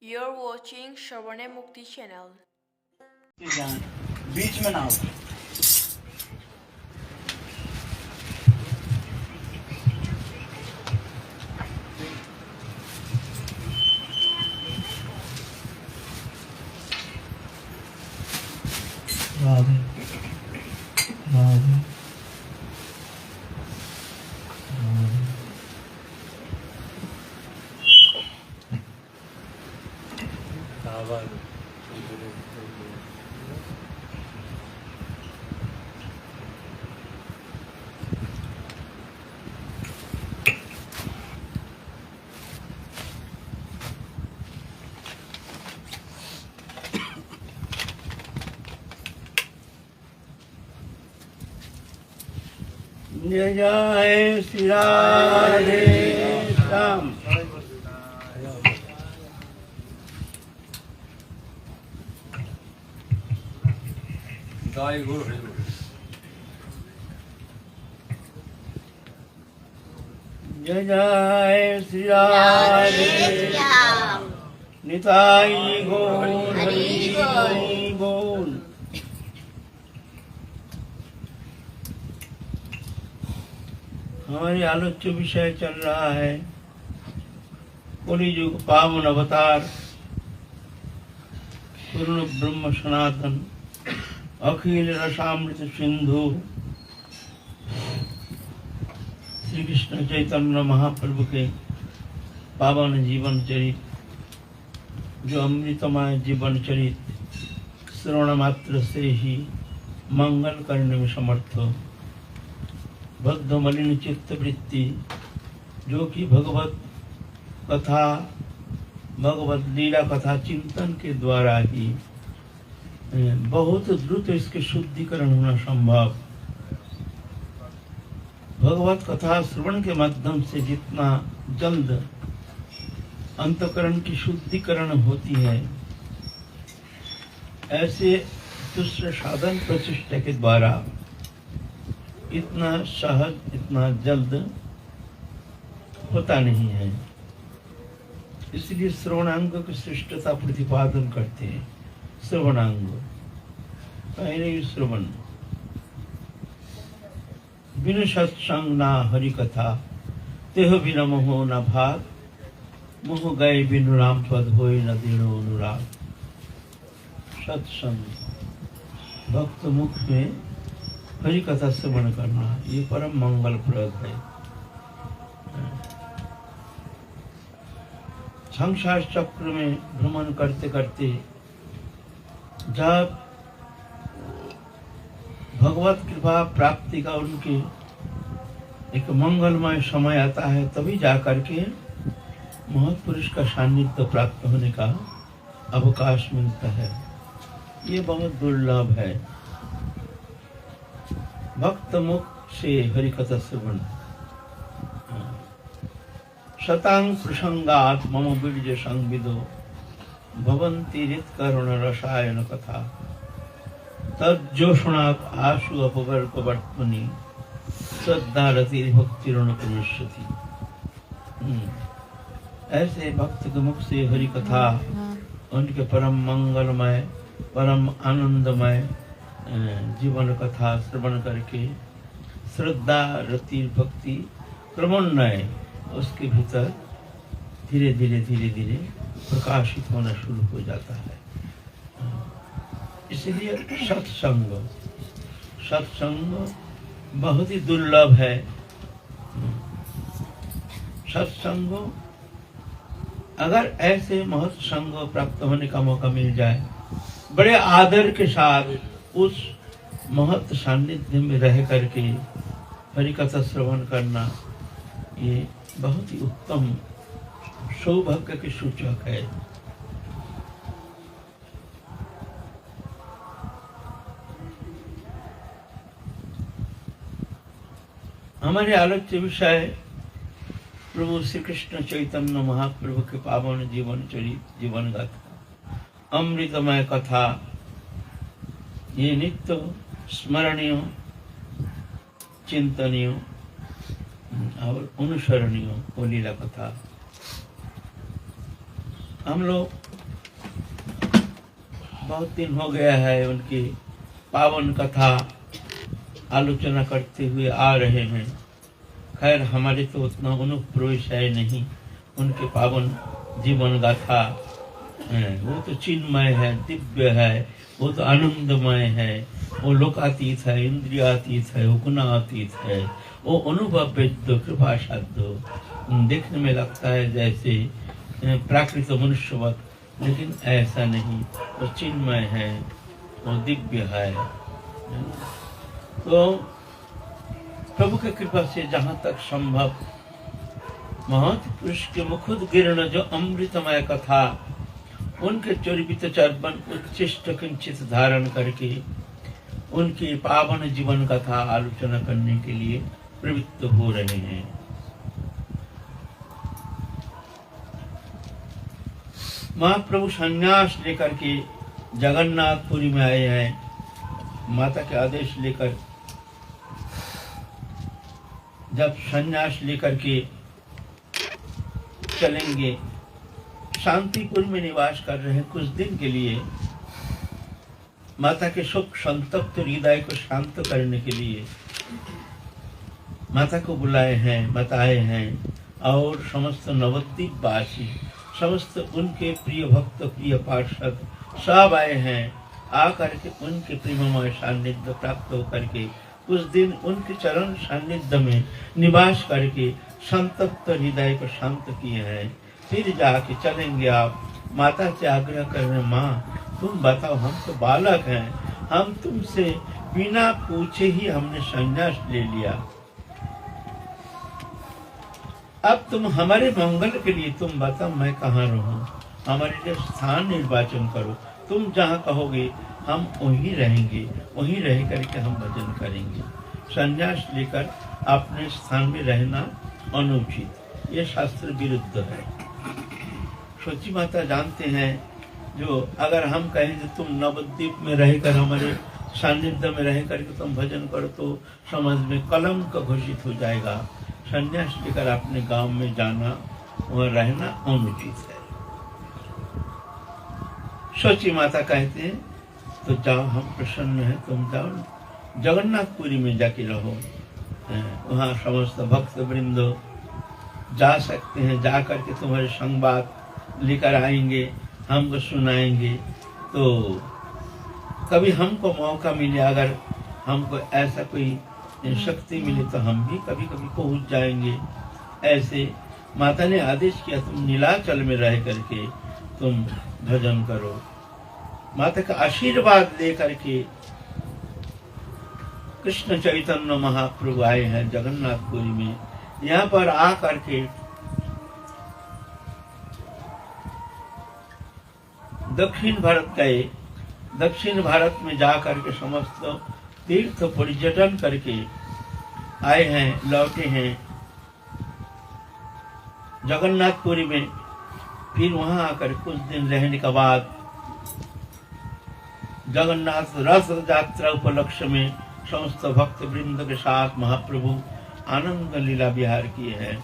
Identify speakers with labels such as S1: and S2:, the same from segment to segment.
S1: You're watching Shravane Mukti channel.
S2: बीच में ना हो। राधे राधे जय जय श्री राधे श्याम।
S3: जय गुरु
S2: जय जय श्री राधे श्याम। निताई गौर हरि बोल। हमारे आलोच्य विषय चल रहा है कलियुग पावन अवतार पूर्ण ब्रह्म सनातन अखिल रसामृत सिंधु श्री कृष्ण चैतन्य महाप्रभु के पावन जीवन चरित, जो अमृतमय जीवन चरित श्रवण मात्र से ही मंगल करने में समर्थ बद्ध मलिन चित्त वृत्ति, जो कि भगवत कथा भगवत लीला कथा चिंतन के द्वारा ही बहुत द्रुत इसके शुद्धिकरण होना संभव। भगवत कथा श्रवण के माध्यम से जितना जल्द अंतकरण की शुद्धिकरण होती है, ऐसे दूसरे साधन प्रचेष्टा के द्वारा इतना सहज इतना जल्द होता नहीं है। इसलिए श्रवणांग की श्रेष्ठता प्रतिपादन करते हैं। श्रवणांग पहले ही श्रवण, बिन सत्संग ना हरि कथा, तेह बिन मोह न भाग, मोह गए बिनु राम पद होय न दृढ़ अनुराग। सत्संग भक्त मुख में हरि कथा श्रवण करना, ये परम मंगलप्रद है। संसार चक्र में भ्रमण करते करते जब भगवत कृपा प्राप्ति का उनके एक मंगलमय समय आता है, तभी जाकर के महत्पुरुष का सान्निध्य प्राप्त होने का अवकाश मिलता है। ये बहुत दुर्लभ है। भक्त मुख से हरि कथा श्रवण, शतांग प्रसंगात मम बीज संविदो भवन्ति रित करुण रसायन कथा, तज्जोषणात् आशु अपवर्ग वर्त्मनि श्रद्धा रति भक्ति ऋणपनिष्यति। ऐसे भक्त के मुख से हरि कथा उनके परम मंगलमय परम आनंदमय जीवन कथा श्रवण करके श्रद्धा रति भक्ति क्रमोन्नय उसके भीतर धीरे धीरे प्रकाशित होना शुरू हो जाता है। इसलिए सत्संग बहुत ही दुर्लभ है। सत्संग अगर ऐसे महत् संग प्राप्त होने का मौका मिल जाए, बड़े आदर के साथ उस महत् सान्निध्य में रह करके हरि कथा श्रवण करना, ये बहुत ही उत्तम सौभाग्य के सूचक है। हमारे आलोच्य विषय प्रभु श्री कृष्ण चैतन्य महाप्रभु के पावन जीवन चरित जीवन गाथा अमृतमय कथा, ये नित्य स्मरणीय चिंतनीय और अनुसरणीय वो लीला कथा। हम लोग बहुत दिन हो गया है उनकी पावन कथा आलोचना करते हुए आ रहे हैं। खैर हमारे तो उतना अनुप्रवेश है नहीं उनके पावन जीवन गाथा। वो तो चिन्मय है, दिव्य है, वो तो आनंदमय है, वो लोकातीत है, इंद्रियातीत है, वो गुणातीत है, वो अनुभव वेद्य कृपा साध्य। देखने में लगता है जैसे प्राकृत मनुष्यवत, लेकिन ऐसा नहीं। वो चिन्मय है, वो दिव्य है। तो प्रभु की कृपा से जहाँ तक संभव महत पुरुष के मुखुद गिरण जो अमृतमय कथा उनके चरित चर्पण उच्चिष्ट किंचित धारण करके उनकी पावन जीवन कथा आलोचना करने के लिए प्रवृत्त हो रहे हैं। महाप्रभु संन्यास लेकर के जगन्नाथपुरी में आए हैं। माता के आदेश लेकर जब संन्यास लेकर के चलेंगे, शांतिपुर में निवास कर रहे हैं कुछ दिन के लिए। माता के सुख संतप्त हृदय को शांत करने के लिए माता को बुलाए हैं, बताए हैं। और समस्त नवद्वीप वासी, समस्त उनके प्रिय भक्त, प्रिय पार्षद सब आए हैं। आकर के उनके प्रेममय सान्निध्य प्राप्त होकर के कुछ दिन उनके चरण सान्निध्य में निवास करके संतप्त हृदय को शांत किए हैं। फिर जाके चलेंगे आप। माता से आग्रह कर रहे, माँ तुम बताओ, हम तो बालक हैं, हम तुमसे बिना पूछे ही हमने संन्यास ले लिया। अब तुम हमारे मंगल के लिए तुम बताओ मैं कहाँ रहूं, हमारे लिए स्थान निर्वाचन करो। तुम जहाँ कहोगे हम वहीं रहेंगे, वहीं रह करके हम भजन करेंगे। संन्यास लेकर अपने स्थान में रहना अनुचित, ये शास्त्र विरुद्ध है। सोची माता जानते हैं, जो अगर हम कहें कि तुम नवद्वीप में रहकर हमारे सानिध्य में रह करके तुम भजन करो तो समाज में कलंक घोषित हो जाएगा। संन्यास लेकर अपने गांव में जाना, वह रहना अनुचित है। सोची माता कहते हैं तो जाओ, हम प्रसन्न हैं, तुम जाओ जगन्नाथपुरी में जाके रहो। वहाँ समस्त भक्त वृंद जा सकते हैं, जा करके तुम्हारे संवाद लेकर आएंगे, हमको सुनाएंगे। तो कभी हमको मौका मिले, अगर हमको ऐसा कोई शक्ति मिले तो हम भी कभी कभी पहुंच जाएंगे। ऐसे माता ने आदेश किया, तुम नीलाचल में रह करके तुम भजन करो। माता का आशीर्वाद लेकर के कृष्ण चैतन्य महाप्रभु आए हैं जगन्नाथपुरी में। यहाँ पर आकर के दक्षिण भारत गए। दक्षिण भारत में जाकर के समस्त तीर्थ पर्यटन करके आए हैं, लौटे हैं जगन्नाथपुरी में। फिर वहां आकर कुछ दिन रहने के बाद जगन्नाथ रथ यात्रा उपलक्ष्य में समस्त भक्त वृंद के साथ महाप्रभु आनंद लीला विहार किए हैं।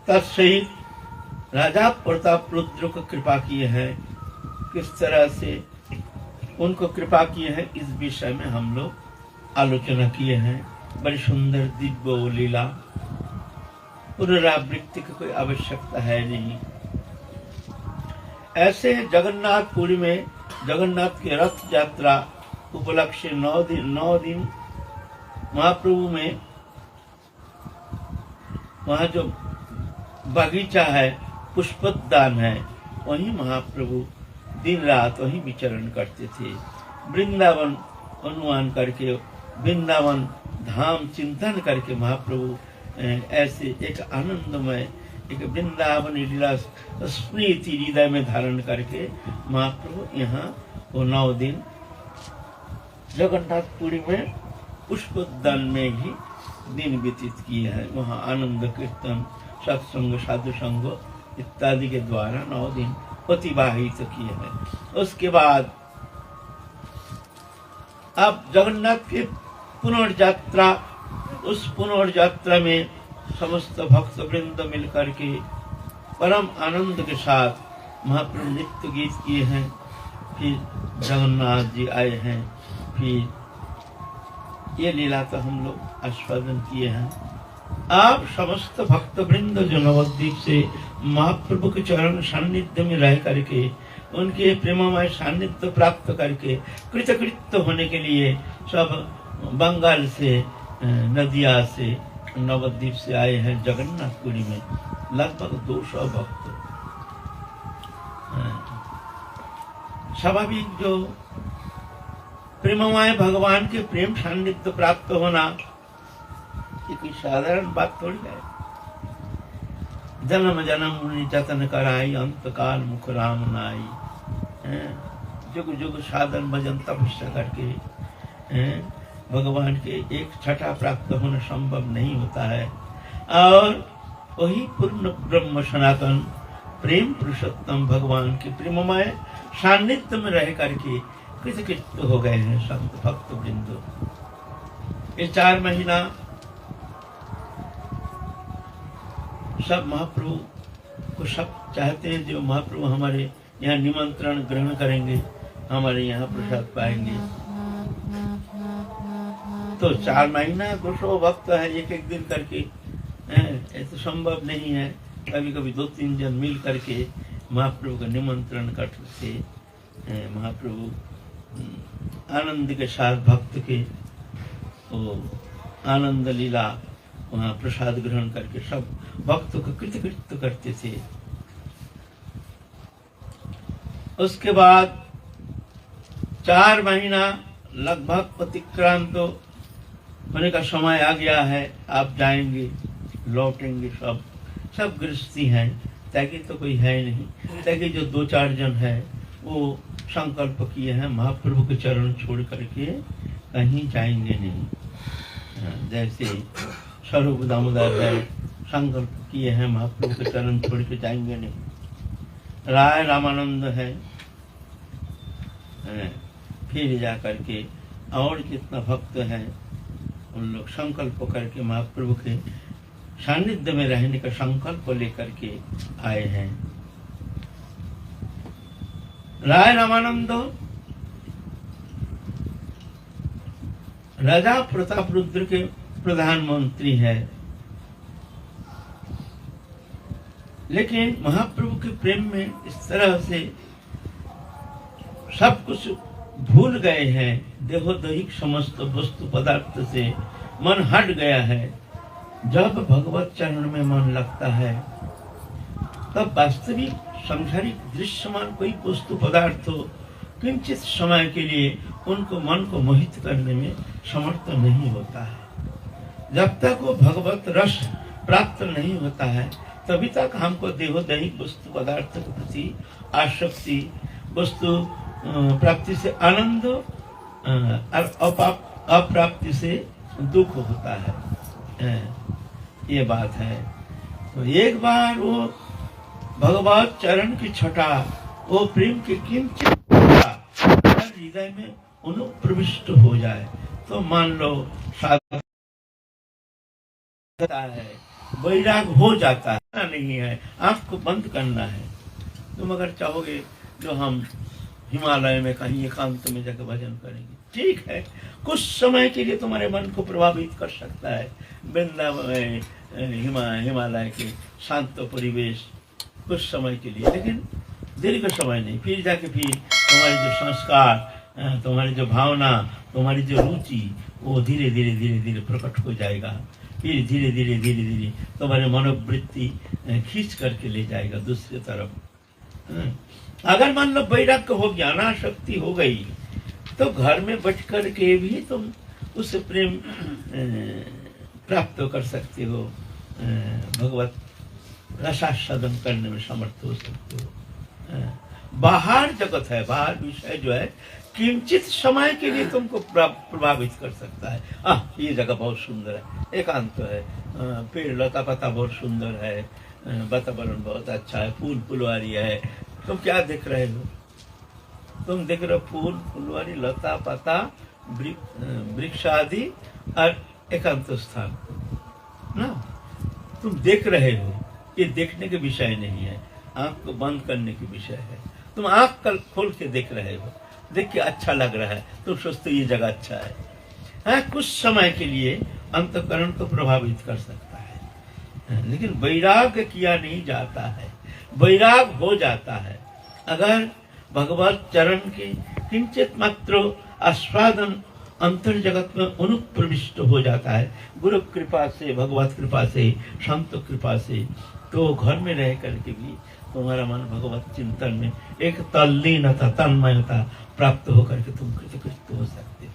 S2: तत्सहित राजा प्रताप रुद्र को कृपा किए हैं। किस तरह से उनको कृपा किए हैं, इस विषय में हम लोग आलोचना किए हैं। बड़ी सुंदर दिव्य लीला, पुनरावृत्ति की कोई आवश्यकता है नहीं। ऐसे जगन्नाथपुरी में जगन्नाथ के रथ यात्रा उपलक्ष्य 9 दिन महाप्रभु में वहाँ जो बगीचा है, पुष्पोद्यान है, वहीं महाप्रभु दिन रात वहीं विचरण करते थे। वृंदावन अनुमान करके, वृंदावन धाम चिंतन करके महाप्रभु ऐसे एक आनंदमय एक वृंदावन लीला स्मृति हृदय में धारण करके महाप्रभु यहाँ वो 9 दिन जगन्नाथपुरी में पुष्पोद्यान में ही दिन व्यतीत किए हैं। वहाँ आनंद कीर्तन, सत्संग, साधु संग इत्यादि के द्वारा 9 दिन अतिवाहित किए हैं। उसके बाद अब जगन्नाथ के पुनर्यात्रा, उस पुनर्यात्रा में समस्त भक्त वृंद मिलकर के परम आनंद के साथ महाप्रभु नृत्य गीत किए हैं। फिर जगन्नाथ जी आए हैं, फिर ये लीला तो हम लोग आस्वादन किए हैं। आप समस्त भक्त वृंद जो नवद्वीप से महाप्रभु के चरण सान्निध्य में रह करके उनके प्रेममय सान्निध्य प्राप्त करके कृतकृत्य होने के लिए सब बंगाल से नदिया से नवद्वीप से आए हैं जगन्नाथपुरी में, लगभग 200 भक्त। स्वाभाविक जो प्रेममय भगवान के प्रेम सान्निध्य प्राप्त होना ये कोई साधारण बात थोड़ी है। जन्म जन्म मुनि जतन कराई, अंत काल मुख राम नाई। जुग जुग साधन भजन तपस्या करके भगवान के एक छठा प्राप्त होना संभव नहीं होता है। और वही पूर्ण ब्रह्म सनातन प्रेम पुरुषोत्तम भगवान के प्रेममय सान्निध्य में रह करके कृतकृत्य हो गए हैं संत भक्त वृंद। ये 4 महीना सब महाप्रभु को सब चाहते हैं, जो महाप्रभु हमारे यहाँ निमंत्रण ग्रहण करेंगे, हमारे यहाँ प्रसाद पाएंगे। तो 4 महीना 200 भक्त है एक एक दिन करके, ये तो संभव नहीं है। कभी कभी 2-3 जन मिल करके महाप्रभु का निमंत्रण करते, महाप्रभु आनंद के साथ भक्त के वो आनंद लीला वहाँ प्रसाद ग्रहण करके सब भक्तों को कृतकृत्य करते थे। उसके बाद 4 महीना लगभग अतिक्रांत होने का समय आ गया है। आप जाएंगे लौटेंगे, सब गृहस्थी हैं, ताकि तो कोई है नहीं, ताकि जो 2-4 जन है वो संकल्प किए हैं महाप्रभु के चरण छोड़ करके कहीं जाएंगे नहीं। जैसे स्वरूप दामोदर है, संकल्प किए हैं महाप्रभु के चरण छोड़ के जाएंगे नहीं। राय रामानंद है, फिर जा करके और कितना भक्त हैं उन लोग संकल्प करके महाप्रभु के सानिध्य में रहने का संकल्प लेकर के आए हैं। राय रामानंद राजा प्रताप रुद्र के प्रधानमंत्री है, लेकिन महाप्रभु के प्रेम में इस तरह से सब कुछ भूल गए हैं, देहोदैहिक समस्त वस्तु पदार्थ से मन हट गया है। जब भगवत चरण में मन लगता है तब वास्तविक सांसारिक दृश्यमान कोई वस्तु पदार्थ हो किंचित समय के लिए उनको मन को मोहित करने में समर्थ नहीं होता है। जब तक वो भगवत रस प्राप्त नहीं होता है तभी तक हमको देहोदैहिक वस्तु पदार्थ के प्रति आसक्ति, वस्तु प्राप्ति से आनंद और अप्राप्ति से दुख होता है। ये बात है। तो एक बार वो भगवत चरण की छटा, वो प्रेम की किंचित हृदय में अनुप्रविष्ट हो जाए तो मान लो है, वैराग हो जाता है। नहीं है, आंख को बंद करना है। तुम अगर चाहोगे जो हम हिमालय में कहीं एकांत में जाकर भजन करेंगे, ठीक है, कुछ समय के लिए तुम्हारे मन को प्रभावित कर सकता है। वृंदावन हिमालय के शांत परिवेश कुछ समय के लिए, लेकिन दीर्घ समय नहीं। फिर जाके फिर तुम्हारी जो संस्कार, तुम्हारी जो भावना, तुम्हारी जो रुचि, वो धीरे धीरे प्रकट हो जाएगा। फिर धीरे धीरे तुम्हारे मनोवृत्ति खींच करके ले जाएगा दूसरी तरफ। अगर मान लो वैराग्य हो गया, अनासक्ति हो गई, तो घर में बैठ कर के भी तुम उस प्रेम प्राप्त कर सकते हो, भगवत रसास्वादन करने में समर्थ हो सकते हो। बाहर जगत है, बाहर विषय जो है किंचित समय के लिए तुमको प्रभावित कर सकता है। ये जगह बहुत सुंदर है, एकांत है, पेड़ लता पता बहुत सुंदर है, वातावरण बहुत अच्छा है, फूल फुलवारी है। तुम क्या देख रहे हो? तुम देख रहे हो फूल फुलवारी, लता पता, वृक्ष आदि और एकांत स्थान ना, तुम देख रहे हो। ये देखने के विषय नहीं है, आंख को बंद करने के विषय है। तुम आंख कल खोल के देख रहे हो, देख के अच्छा लग रहा है, तुम सोचते हो ये जगह अच्छा है। हाँ, कुछ समय के लिए अंतःकरण को प्रभावित कर सकता है, लेकिन वैराग्य किया नहीं जाता है। वैराग हो जाता है अगर भगवत चरण के किंचित मात्र आस्वादन अंतर जगत में अनुप्रविष्ट हो जाता है, गुरु कृपा से, भगवत कृपा से, संत कृपा से, तो घर में रह करके भी तुम्हारा मन भगवत चिंतन में एक तल्लीनता, तन्मयता प्राप्त होकर के तुम कृतकृत हो सकते हो,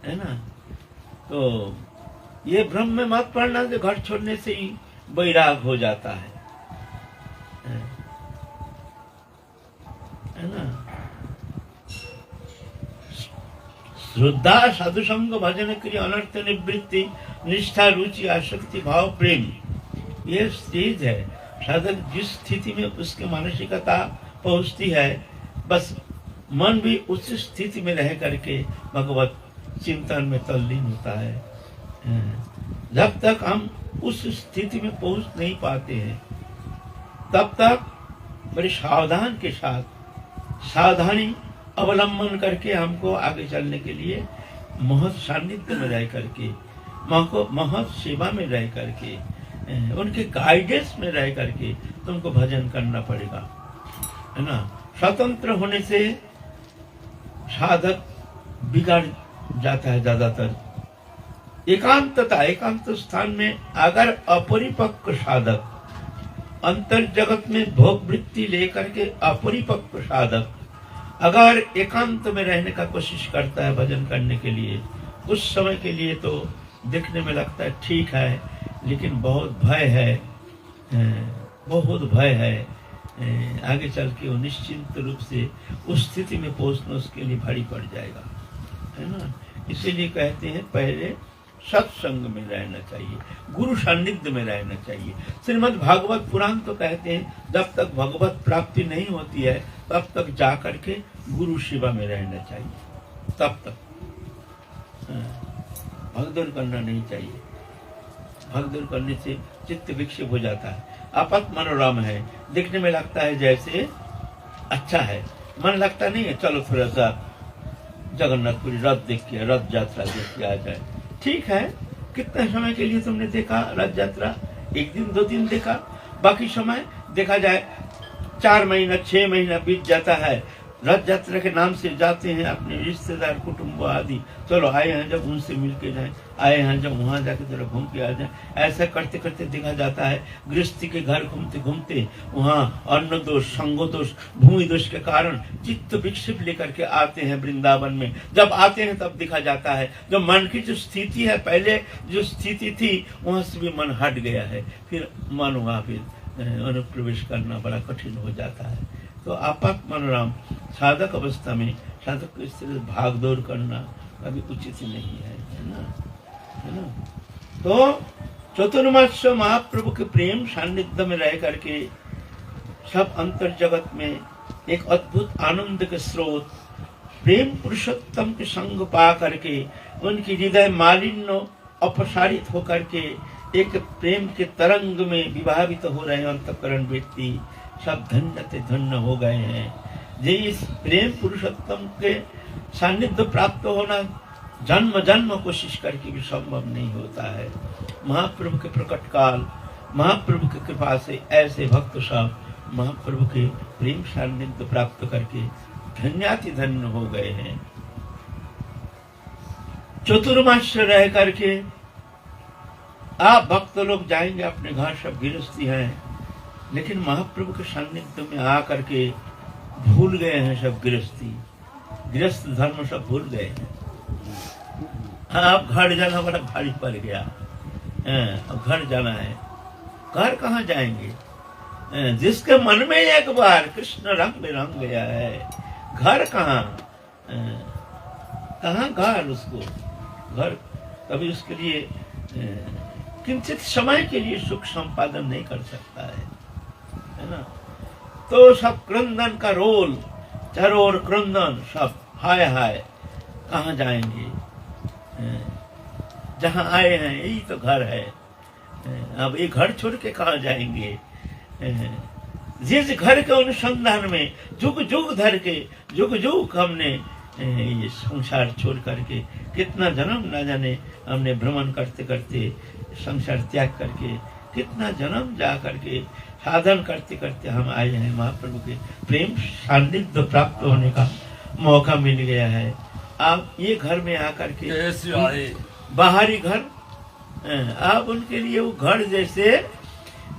S2: है ना। तो ये भ्रम में मत पड़ना कि घर छोड़ने से ही वैराग हो जाता है ना। श्रद्धा, साधु संग, भजन क्रिया, अनर्थ निवृत्ति, निष्ठा, रुचि, आसक्ति, भाव, प्रेम, ये स्टेज है। साधक जिस स्थिति में उसकी मानसिकता पहुंचती है, बस मन भी उस स्थिति में रह करके भगवत चिंतन में तल्लीन होता है। जब तक हम उस स्थिति में पहुंच नहीं पाते हैं, तब तक बड़े सावधान के साथ, सावधानी अवलंबन करके हमको आगे चलने के लिए महत सानिध्य में रह करके, महत सेवा में रह करके, उनके गाइडेंस में रह करके तुमको भजन करना पड़ेगा, है ना। स्वतंत्र होने से साधक बिगड़ जाता है ज्यादातर। एकांतता, एकांत स्थान में अगर अपरिपक्व साधक, अंतर जगत में भोग वृत्ति लेकर के अपरिपक्व साधक अगर एकांत में रहने का कोशिश करता है भजन करने के लिए, उस समय के लिए तो देखने में लगता है ठीक है, लेकिन बहुत भय है, बहुत भय है। आगे चल के वो निश्चिंत रूप से उस स्थिति में पहुंचना उसके लिए भारी पड़ जाएगा, है ना। इसीलिए कहते हैं पहले सत्संग में रहना चाहिए, गुरु सान्निध्य में रहना चाहिए। श्रीमद् भागवत पुराण तो कहते हैं जब तक भगवत प्राप्ति नहीं होती है तब तक जाकर के गुरु सेवा में रहना चाहिए, तब तक भगदौड़ करना नहीं चाहिए। भगदौड़ करने से चित्त विक्षेप हो जाता है। आपात मनोरम है, देखने में लगता है जैसे अच्छा है, मन लगता नहीं है चलो थोड़ा सा जगन्नाथपुरी रथ देख के, रथ यात्रा देख के आ जाए। ठीक है, कितने समय के लिए तुमने देखा रथ यात्रा? एक दिन दो दिन देखा, बाकी समय देखा जाए 4 महीना 6 महीना बीत जाता है। रथ यात्रा के नाम से जाते हैं अपने रिश्तेदार, कुटुंब आदि, चलो आए हैं जब उनसे मिल के जाए, आए हैं जब वहां जाके जरा घूम के आ जाए। ऐसा करते करते देखा जाता है गृहस्थी के घर घूमते घूमते वहाँ अन्न दोष, संग दोष, भूमि दोष के कारण चित्त विक्षेप लेकर के आते हैं वृंदावन में। जब आते हैं तब देखा जाता है जो मन की जो स्थिति है, पहले जो स्थिति थी वहां से भी मन हट गया है, फिर मन वहां फिर अनुप्रवेश करना बड़ा कठिन हो जाता है। तो आपात मनोरम साधक अवस्था में साधक को इस तरह भाग दौड़ करना कभी उचित नहीं है, है ना। तो चतुर्मास महाप्रभु के प्रेम सान्निध्य में रह करके सब अंतर जगत में एक अद्भुत आनंद के स्रोत प्रेम पुरुषोत्तम के संग पा करके उनकी हृदय मालिन्य अपसारित होकर के एक प्रेम के तरंग में विभावित हो रहे अंतःकरण व्यक्ति सब धन्य धन्य हो गए हैं। जे इस प्रेम पुरुषोत्तम के सानिध्य प्राप्त होना जन्म जन्म कोशिश करके भी संभव नहीं होता है। महाप्रभु के प्रकट काल, महाप्रभु की कृपा से ऐसे भक्त सब महाप्रभु के प्रेम सानिध्य प्राप्त करके धन्याति धन्य हो गए हैं। चतुर्मास रह करके आप भक्त लोग जाएंगे अपने घर, सब गृहस्थी हैं, लेकिन महाप्रभु के सानिध्य में आकर के भूल गए हैं सब गृहस्थी, गृहस्थ धर्म सब भूल गए हैं। आप घर जाना बड़ा भारी पड़ गया, अब घर जाना है, घर कहाँ जाएंगे? जिसके मन में एक बार कृष्ण रंग में रंग गया है, घर कहाँ? कहाँ घर उसको? घर कभी उसके लिए किंचित समय के लिए सुख संपादन नहीं कर सकता है ना। तो सब क्रंदन का रोल, चारों ओर क्रंदन, सब हाय हाय, कहाँ जाएंगे? जहाँ आए हैं यही तो घर है, अब ये घर छोड़ के कहाँ जाएंगे? जिस घर के अनुसंधान में जुग जुग धर के जुग जुग हमने ये संसार छोड़ करके कितना जन्म ना जाने हमने भ्रमण करते करते संसार त्याग करके कितना जन्म जा करके साधन करते करते हम आए हैं। महाप्रभु के प्रेम सान्निध्य प्राप्त होने का मौका मिल गया है। आप ये घर में आकर के
S3: कैसे आए?
S2: बाहरी घर, आप उनके लिए वो घर जैसे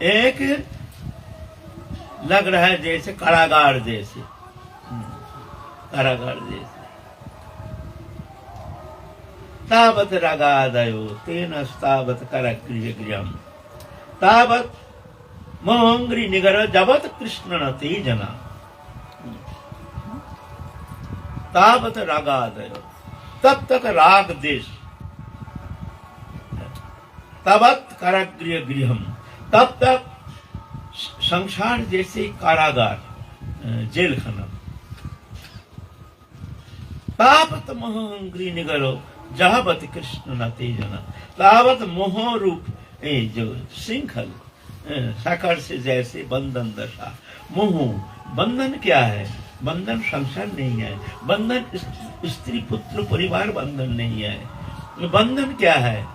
S2: एक लग रहा है, जैसे कारागार जैसे, कारागार जैसे। तावत रागादयो तेन स्तावत करगृह गृहम तावत मोहंग्री निगर जबत कृष्ण न ते जना। तावत रागादयो, तब तक राग देश, तावत कारागृह गृहम, तब तक संसार जैसे कारागार, जेल खाना। तावत मोहंग्री निगरो जहावत कृष्ण न ते जना। तावत मोह रूप जो श्रृंखल, साकर से जैसे बंधन दशा। मोह बंधन क्या है? बंधन संसार नहीं है, बंधन स्त्री पुत्र परिवार बंधन नहीं है। बंधन क्या है?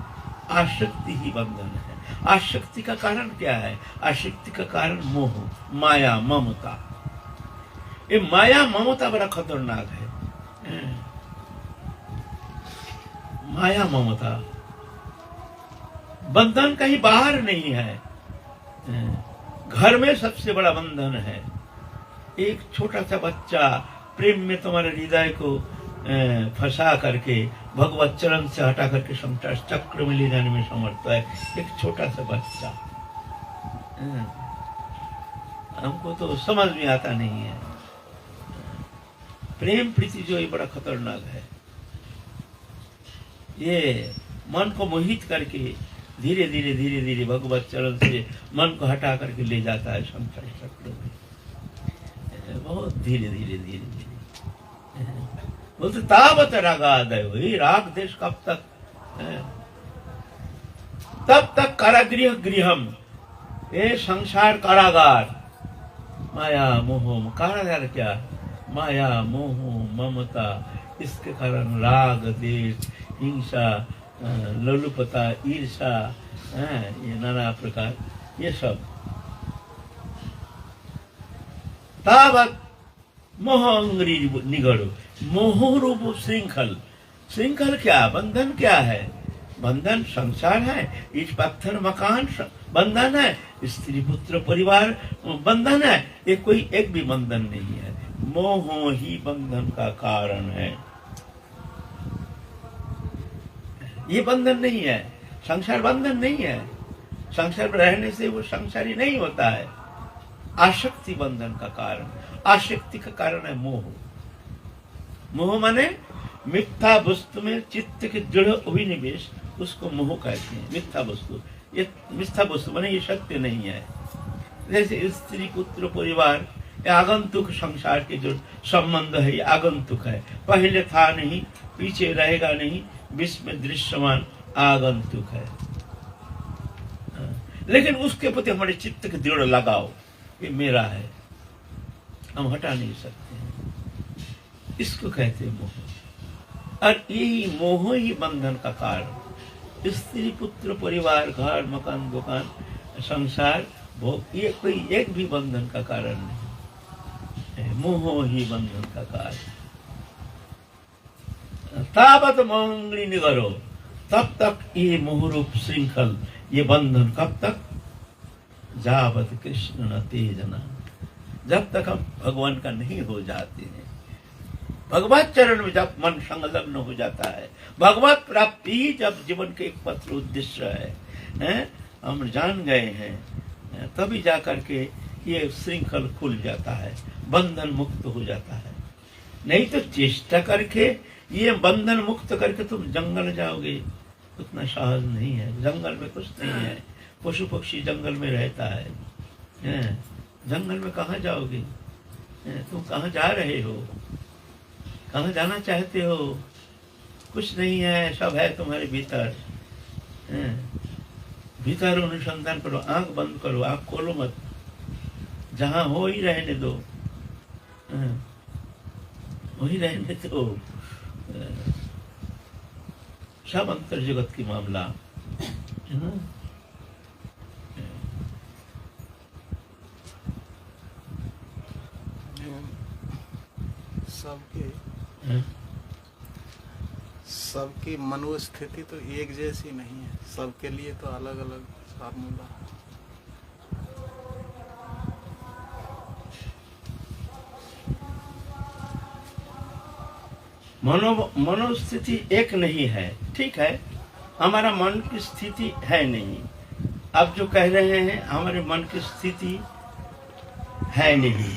S2: आसक्ति ही बंधन है। आसक्ति का कारण क्या है? आसक्ति का कारण मोह, माया, ममता। ये माया ममता बड़ा खतरनाक है। माया ममता बंधन कहीं बाहर नहीं है, घर में सबसे बड़ा बंधन है। एक छोटा सा बच्चा प्रेम में तुम्हारे हृदय को फंसा करके भगवत चरण से हटा करके संसार चक्र में ले जाने में समर्थ है। एक छोटा सा बच्चा, हमको तो समझ में आता नहीं है। प्रेम प्रीति जो ये बड़ा खतरनाक है। ये मन को मोहित करके धीरे धीरे धीरे धीरे भगवत चरण से मन को हटा करके ले जाता है संसार चक्र में, बहुत धीरे धीरे धीरे धीरे। बोलते तावत रागादयो, राग देश कब तक? तब तक कारागृह गृहम, ये संसार कारागार। माया मोह, कारागार क्या? माया मोह ममता, इसके कारण राग देश, हिंसा, लोलुपता, ईर्षा, ये नाना प्रकार, ये सब। तावत मोह अंग्री निगड़ो, मोह रूप श्रृंखल। श्रृंखल क्या? बंधन क्या है? बंधन संसार है, इस पत्थर मकान बंधन है, स्त्री पुत्र परिवार बंधन है। ये कोई एक भी बंधन नहीं है। मोह ही बंधन का कारण है। ये बंधन नहीं है, संसार बंधन नहीं है। संसार में रहने से वो संसारी नहीं होता है। आसक्ति बंधन का कारण, आसक्ति का कारण है मोह। मोह माने मिथ्या वस्तु में चित्त के दृढ़ अभिनिवेश, उसको मोह कहते हैं। मिथ्या वस्तु, ये मिथ्या वस्तु माने ये सत्य नहीं है। जैसे स्त्री पुत्र परिवार, ये आगंतुक संसार के जो संबंध है, ये आगंतुक है। पहले था नहीं, पीछे रहेगा नहीं, विश्व में दृश्यमान आगंतुक है। लेकिन उसके प्रति हमारे चित्त के दृढ़ लगाओ, ये मेरा है, हम हटा नहीं सकते हैं। इसको कहते हैं मोह। और यही मोह ही बंधन का कारण। स्त्री पुत्र परिवार, घर मकान दुकान संसार भोग, ये कोई एक भी बंधन का कारण नहीं। मोह ही बंधन का कारण। तावत मोहंग्री निगरो, तब तक ये मोह रूप श्रृंखल, ये बंधन कब तक? जावत कृष्ण न ते जना, जब तक हम भगवान का नहीं हो जाते हैं। भगवत चरण में जब मन संलग्न हो जाता है, भगवत प्राप्ति जब जीवन के एक पत्र उद्देश्य है, हम जान गए हैं, तभी जाकर के ये श्रृंखल खुल जाता है, बंधन मुक्त हो जाता है। नहीं तो चेष्टा करके ये बंधन मुक्त करके तुम जंगल जाओगे, उतना साहस नहीं है। जंगल में कुछ नहीं है, पशु पक्षी जंगल में रहता है। जंगल में कहाँ जाओगे? तुम कहाँ जा रहे हो? कहाँ जाना चाहते हो? कुछ नहीं है, सब है तुम्हारे भीतर। भीतर अनुसंधान करो, आंख बंद करो, आंख खोलो मत। जहां हो ही रहने दो, वही रहने दो। सब अंतर जगत की मामला है ना।
S4: सबकी मनोस्थिति तो एक जैसी नहीं है, सबके लिए तो अलग अलग फार्मूला है।
S2: मनोस्थिति एक नहीं है, ठीक है। हमारा मन की स्थिति है नहीं। आप जो कह रहे हैं हमारे मन की स्थिति है नहीं,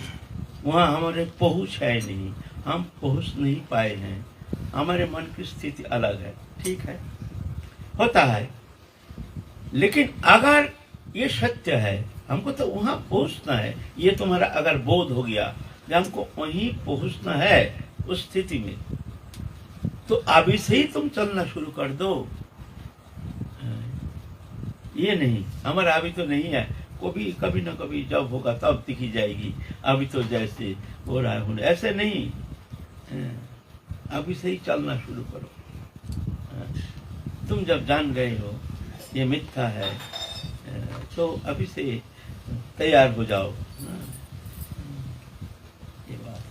S2: वहाँ हमारे पहुँच है नहीं, हम पहुँच नहीं पाए हैं। हमारे मन की स्थिति अलग है, ठीक है, होता है। लेकिन अगर ये सत्य है, हमको तो वहाँ पहुँचना है, ये तुम्हारा अगर बोध हो गया कि हमको वहीं पहुँचना है उस स्थिति में, तो अभी से ही तुम चलना शुरू कर दो। ये नहीं, हमारा अभी तो नहीं है, कभी ना कभी जब होगा तब दिखी जाएगी, अभी तो जैसे हो रहा है होने, ऐसे नहीं। अभी से ही चलना शुरू करो। तुम जब जान गए हो ये मिथ्या है, तो अभी से तैयार हो जाओ। ये बात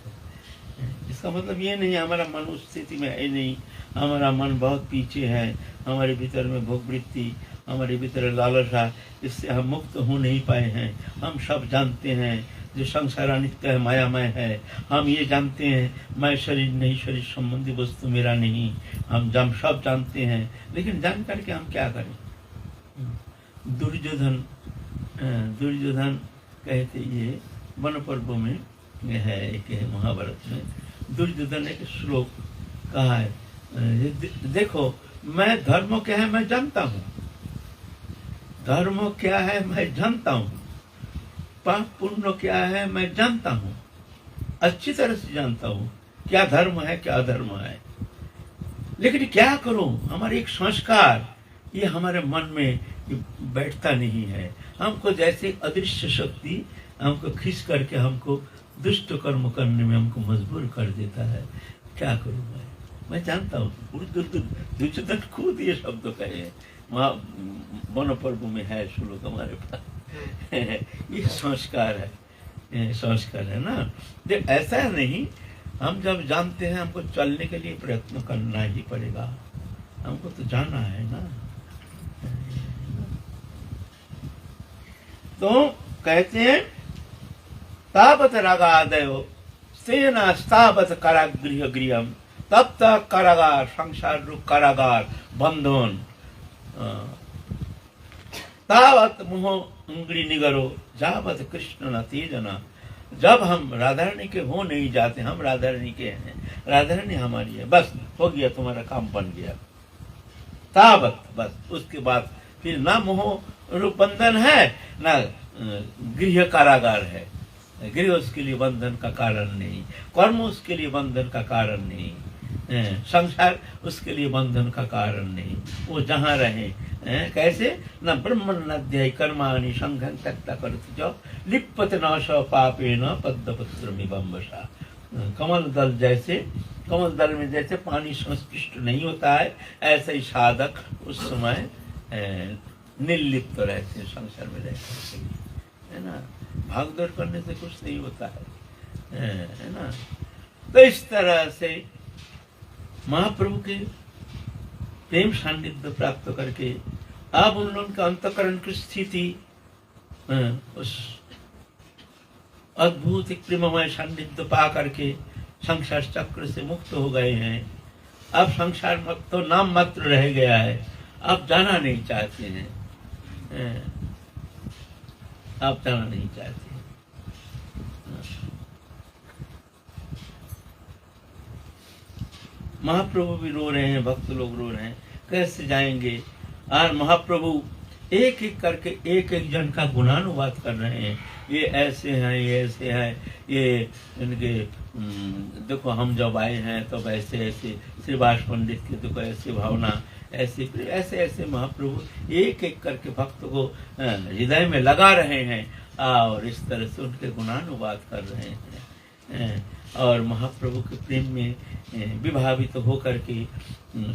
S2: है। इसका मतलब ये नहीं हमारा मन उस स्थिति में है नहीं, हमारा मन बहुत पीछे है, हमारे भीतर में भोग वृत्ति, हमारे भीतर लालसा, इससे हम मुक्त हो नहीं पाए हैं। हम सब जानते हैं जो संसार अनित्य है, मायामय है। हम ये जानते हैं मैं शरीर नहीं, शरीर संबंधी वस्तु मेरा नहीं, हम सब जानते हैं। लेकिन जान करके हम क्या करें? दुर्योधन कहते, ये वन पर्व में है, एक है महाभारत में, दुर्योधन ने एक श्लोक कहा है, देखो मैं धर्म क्या है मैं जानता हूँ, धर्म क्या है मैं जानता हूँ, पाप पुण्य क्या है मैं जानता हूँ, अच्छी तरह से जानता हूँ क्या धर्म है क्या अधर्म है। लेकिन क्या करूं, हमारे एक संस्कार ये हमारे मन में बैठता नहीं है। हमको जैसे अदृश्य शक्ति हमको खींच करके हमको दुष्ट कर्म करने में हमको मजबूर कर देता है। क्या करूं मैं जानता हूँ। दुर्योधन खुद ये शब्द कहे हैं, वन पर्व में है श्लोक हमारे पास। ये संस्कार है, संस्कार है ना। जब ऐसा नहीं, हम जब जानते हैं हमको चलने के लिए प्रयत्न करना ही पड़ेगा, हमको तो जाना है ना। तो कहते हैं तावत रागादयो सेना स्थावत कारागृह गृहम, तब तक कारागार संसार रूप कारागार बंधन, तावत मोह अंगुरी निगरो जावत कृष्ण न तेजना। जब हम राधारणी के हो नहीं जाते, हम राधारणी के हैं, राधारणी हमारी है, बस हो गया, तुम्हारा काम बन गया। तावत, बस उसके बाद फिर ना मोह रूप बंधन है ना गृह कारागार है। गृह उसके लिए बंधन का कारण नहीं, कर्म उसके लिए बंधन का कारण नहीं, संसार उसके लिए बंधन का कारण नहीं। वो जहाँ रहे, कैसे न ब्रह्मण्याध्याय कर्माणि संघं त्यक्ता करति च लिप्यते न स पापेन पद्मपत्रमिवंबसा। कमल दल जैसे, कमल दल में जैसे पानी संस्पृष्ट नहीं होता है, ऐसे ही साधक उस समय निर्लिप्त रहते हैं, संसार में रहते है ना। भागदौड़ करने से कुछ नहीं होता है ना। तो इस तरह से महाप्रभु के प्रेम सान्निध्य प्राप्त करके अब उन लोगों का अंतकरण की स्थिति उस अद्भुत प्रेममय सान्निध्य पा करके संसार चक्र से मुक्त हो गए हैं। अब संसार तो नाम मात्र रह गया है, अब जाना नहीं चाहते हैं, आप जाना नहीं चाहते। महाप्रभु भी रो रहे हैं, भक्त लोग रो रहे हैं, कैसे जाएंगे। और महाप्रभु एक एक करके एक एक जन का गुणानुवाद कर रहे हैं, ये ऐसे हैं, ये ऐसे हैं, ये इनके देखो हम जब आए हैं तब तो ऐसे ऐसे, श्रीवास पंडित की देखो ऐसे भावना, ऐसे ऐसे ऐसे महाप्रभु एक एक करके भक्त को हृदय में लगा रहे हैं और इस तरह से उनके गुणानुवाद कर रहे हैं और महाप्रभु के प्रेम में विभावित तो होकर के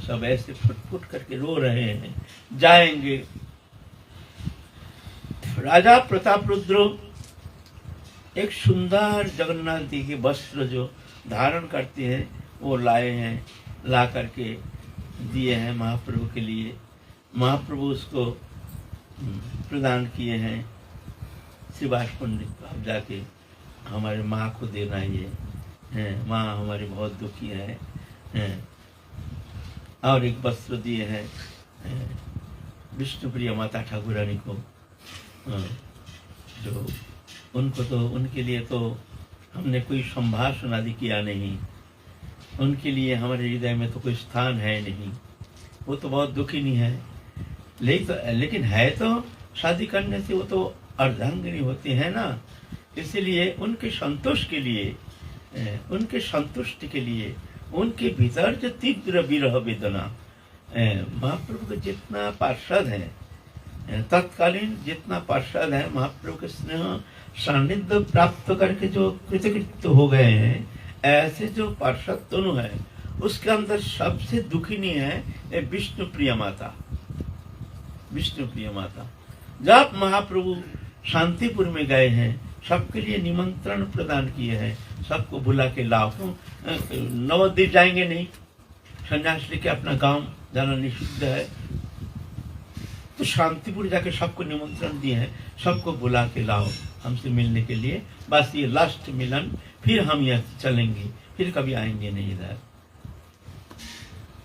S2: सब ऐसे फुट करके रो रहे हैं। जाएंगे। राजा प्रताप रुद्र एक सुंदर जगन्नाथ जी के वस्त्र जो धारण करते हैं वो लाए हैं, ला करके दिए हैं महाप्रभु के लिए। महाप्रभु उसको प्रदान किए हैं। श्रीवास पंडित को आप जाके हमारे माँ को देना ये है, माँ हमारी बहुत दुखी है। और एक वस्त्र दिए हैं विष्णुप्रिय माता ठाकुरानी को, जो उनको तो उनके लिए तो हमने कोई संभाषण आदि किया नहीं, उनके लिए हमारे हृदय में तो कोई स्थान है नहीं, वो तो बहुत दुखी है। लेकिन है तो शादी करने से वो तो अर्धांगिनी होती है ना, इसलिए उनके संतोष के लिए, उनके संतुष्टि के लिए, उनके भीतर जो तीव्र विरह वेदना, महाप्रभु के जितना पार्षद है, तत्कालीन जितना पार्षद है महाप्रभु के स्नेह सान्निध्य प्राप्त करके जो कृतकृत्य हो गए हैं, ऐसे जो पार्षद दोनों है उसके अंदर सबसे दुखिनी है विष्णु प्रिय माता। विष्णु प्रिय माता जब महाप्रभु शांतिपुर में गए हैं, सबके लिए निमंत्रण प्रदान किए हैं, सबको बुला के लाओ। नवद्वीप जाएंगे नहीं, संन्यास लेके अपना गांव जाना निषिद्ध है, तो शांतिपुर जाके सबको निमंत्रण दिए हैं, सबको बुला के लाओ हमसे मिलने के लिए। बस ये लास्ट मिलन, फिर हम यहाँ चलेंगे, फिर कभी आएंगे नहीं इधर।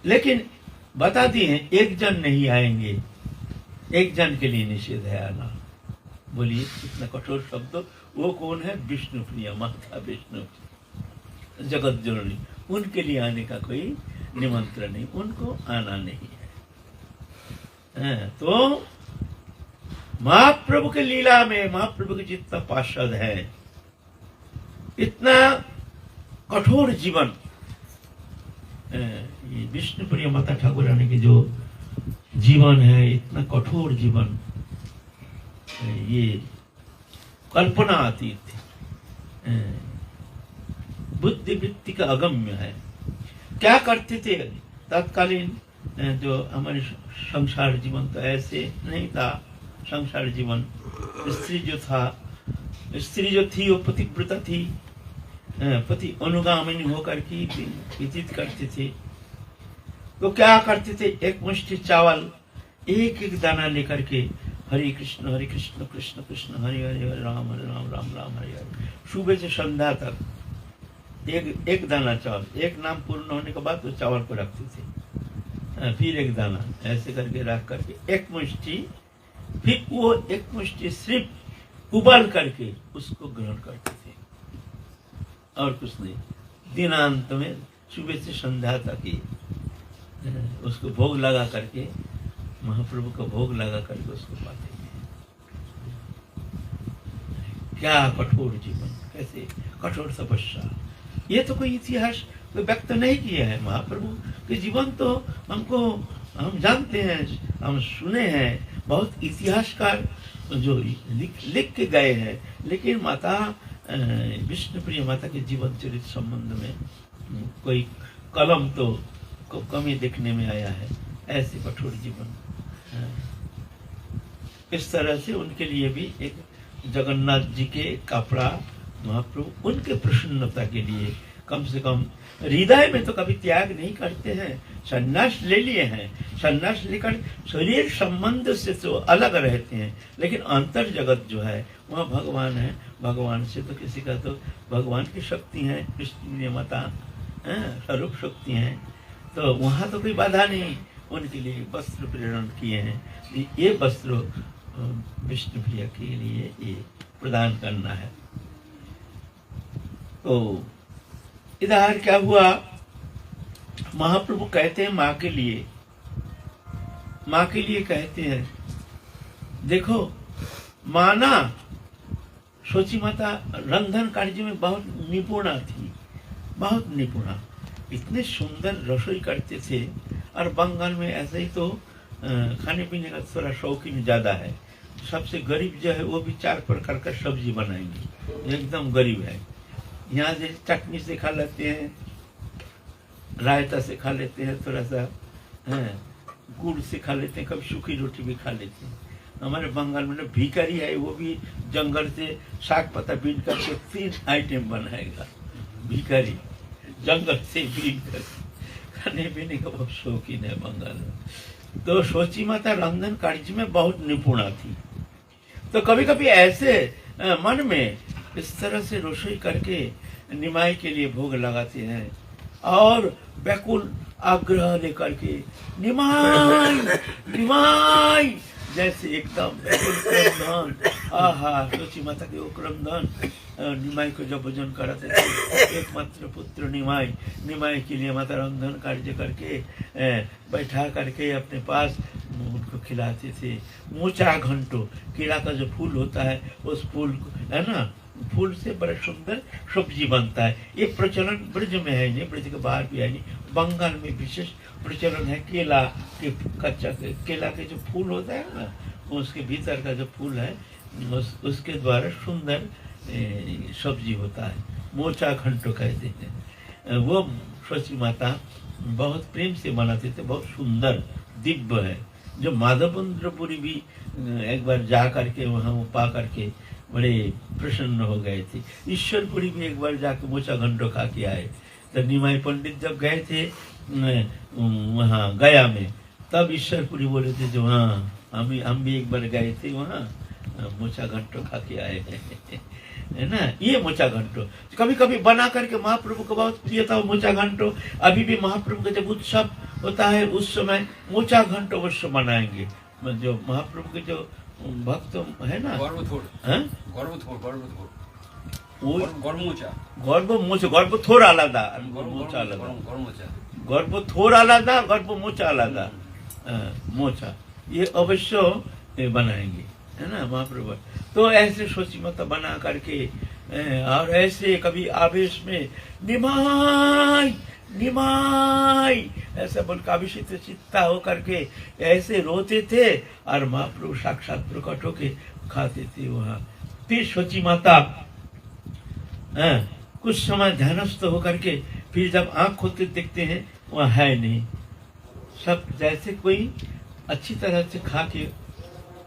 S2: लेकिन बता दिए एक जन नहीं आएंगे, एक जन के लिए निषेध है आना। बोलिए कितना कठोर शब्द। वो कौन है? विष्णु प्रिय माता, विष्णु जगत जननी, उनके लिए आने का कोई निमंत्रण नहीं, उनको आना नहीं है। तो महाप्रभु के लीला में महाप्रभु के जितना पार्षद है, इतना कठोर जीवन, ये विष्णु प्रिय माता ठाकुरानी के जो जीवन है, इतना कठोर जीवन, ये कल्पना अतीत, बुद्धि वृत्ति का अगम्य है। क्या करते थे तत्कालीन जो हमारे संसार जीवन, तो ऐसे नहीं था संसार जीवन। स्त्री जो था, स्त्री जो थी वो पतिव्रता थी, पति अनुगामिनी होकर के व्यतीत करते थे। तो क्या करते थे? एक मुट्ठी चावल एक एक दाना लेकर के हरे कृष्ण कृष्ण कृष्ण हरे हरे हरे राम राम राम हरे हरे, सुबह से संध्या तक एक दाना चावल, एक नाम पूर्ण होने के बाद तो चावल को रखते थे, फिर एक दाना ऐसे करके रख करके एक मुट्ठी, फिर वो एक मुट्ठी सिर्फ उबाल करके उसको ग्रहण करते थे और कुछ नहीं। दिनांत में सुबह से संध्या तक ही उसको भोग लगा करके, महाप्रभु का भोग लगा करके उसको पाते हैं। क्या कठोर जीवन, कैसे कठोर तपस्या। ये तो कोई इतिहास कोई व्यक्त नहीं किया है। महाप्रभु के जीवन तो हम जानते हैं, हम सुने हैं, बहुत इतिहासकार जो लिख के गए हैं, लेकिन माता विष्णुप्रिय माता के जीवन चरित्र संबंध में कोई कलम तो कमी देखने में आया है। ऐसे कठोर जीवन, इस तरह से उनके लिए भी एक जगन्नाथ जी के कपड़ा महाप्रभु उनके प्रसन्नता के लिए, कम से कम हृदय में तो कभी त्याग नहीं करते हैं। संन्यास ले लिए हैं, संन्यास लेकर शरीर संबंध से तो अलग रहते हैं, लेकिन अंतर जगत जो है वहाँ भगवान है। भगवान से तो किसी का तो भगवान की शक्ति है, विष्णु माता स्वरूप शक्ति है, तो वहाँ तो कोई बाधा नहीं। उनके लिए वस्त्र प्रेरण किए हैं। ये वस्त्र विष्णु प्रिय के लिए ये प्रदान करना है। तो इधर क्या हुआ? महाप्रभु कहते हैं माँ के लिए, माँ के लिए कहते हैं, देखो माना सोची माता रंधन कार्य में बहुत निपुणा थी, बहुत निपुणा, इतने सुंदर रसोई करते थे। और बंगाल में ऐसे ही तो खाने पीने का थोड़ा शौकीन ज्यादा है, सबसे गरीब जो है वो भी 4 प्रकार का सब्जी बनाएंगे, एकदम गरीब है। यहाँ से चटनी से खा लेते हैं, रायता से खा लेते हैं, थोड़ा सा गुड़ से खा लेते हैं, कभी सूखी रोटी भी खा लेते हैं। हमारे बंगाल में भिखारी है, वो भी जंगल से साग पत्ता बीन करके 3 आइटम बनाएगा। भिखारी जंगल से बीन कर खाने पीने का बहुत शौकीन है बंगाल में। तो सोची माता रंधन कार्य में बहुत निपुणा थी। तो कभी कभी ऐसे मन में इस तरह से रसोई करके निमाई के लिए भोग लगाते हैं और व्याकुल आग्रह लेकर के निमाई निमाई जैसे एकदम क्रमधन, आहा सोची माता के वो क्रमधन निमाई को जब भोजन कराते थे, एकमात्र पुत्र निमाई, निमाई के लिए माता रंधन कार्य करके बैठा करके अपने पास उनको खिलाते थे। मोचा घंटो, कीड़ा का जो फूल होता है उस फूल है ना, फूल से बड़ा सुंदर सब्जी बनता है। ये प्रचलन ब्रज में है नहीं, ब्रज के बाहर भी है नहीं, बंगाल में विशेष प्रचलन है। केला के कच्चा केला के जो फूल होता है ना, उसके भीतर का जो फूल है उसके द्वारा सुंदर सब्जी होता है, मोचा घंटो कहते हैं। वो सची माता बहुत प्रेम से बनाते थे, बहुत सुंदर दिव्य है। जो माधवेंद्रपुरी भी एक बार जा करके वहाँ वो पा करके बड़े प्रसन्न हो गए थे। ईश्वरपुरी भी एक बार जाके मोचा घंटो खा के आए। तो निमाई पंडित जब गए थे वहाँ गया में, तब ईश्वरपुरी बोले थे जो हाँ हम भी एक बार गए थे वहाँ, मोचा घंटो खा के आए है ना। ये मोचा घंटो कभी कभी बना करके महाप्रभु को बहुत प्रिय था मोचा घंटो। अभी भी महाप्रभु का जब उत्सव होता है उस समय मोचा घंटो अवश्य बनाएंगे। जो महाप्रभु के जो भक्त है ना, গর্ভথোর আলাদা, মোচা আলাদা, গর্ভথোর আলাদা, গর্ভমোচা আলাদা, मोचा ये अवश्य बनाएंगे है ना महाप्रभु। तो ऐसे सोची मत बना करके और ऐसे कभी आवेश में निमाई निमाई ऐसा बोल काविशित चित्ता हो करके ऐसे रोते थे और महाप्रभु साक्षात प्रकट होके खाते थे वहाँ। फिर सोची माता कुछ समय ध्यानस्थ होकर के फिर जब आंख खोलते देखते हैं वहाँ है नहीं, सब जैसे कोई अच्छी तरह से खा के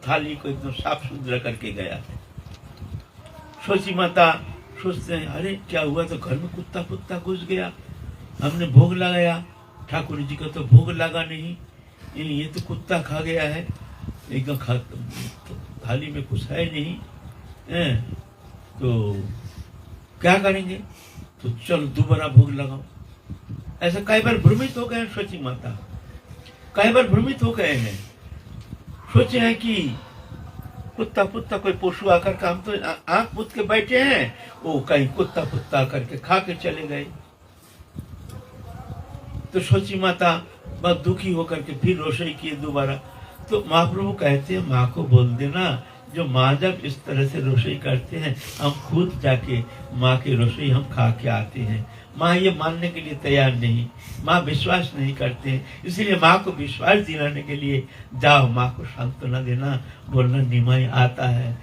S2: थाली को एकदम साफ सुथरा करके गया। सोची माता सोचते हैं अरे क्या हुआ, तो घर में कुत्ता पुत्ता घुस गया, हमने भोग लगाया, ठाकुर जी का तो भोग लगा नहीं, ये तो कुत्ता खा गया है, एकदम थाली में कुछ है नहीं तो क्या करेंगे, तो चल दोबारा भोग लगाओ। ऐसा कई बार भ्रमित हो गए सोची माता, कई बार भ्रमित हो गए हैं। सोचे हैं कि कुत्ता पुत्ता कोई पशु आकर के हम तो आंख मूंद के बैठे हैं, वो कहीं कुत्ता पुत्ता आकर के खा के चले गए। तो सोची माता बहुत दुखी होकर के फिर रसोई किए दोबारा। तो महाप्रभु कहते हैं माँ को बोल देना, जो माँ जब इस तरह से रसोई करते हैं हम खुद जाके माँ की रसोई हम खा के आते हैं। माँ ये मानने के लिए तैयार नहीं, माँ विश्वास नहीं करते, इसलिए माँ को विश्वास दिलाने के लिए जाओ, माँ को सांत्वना देना, बोलना निमाई आता है,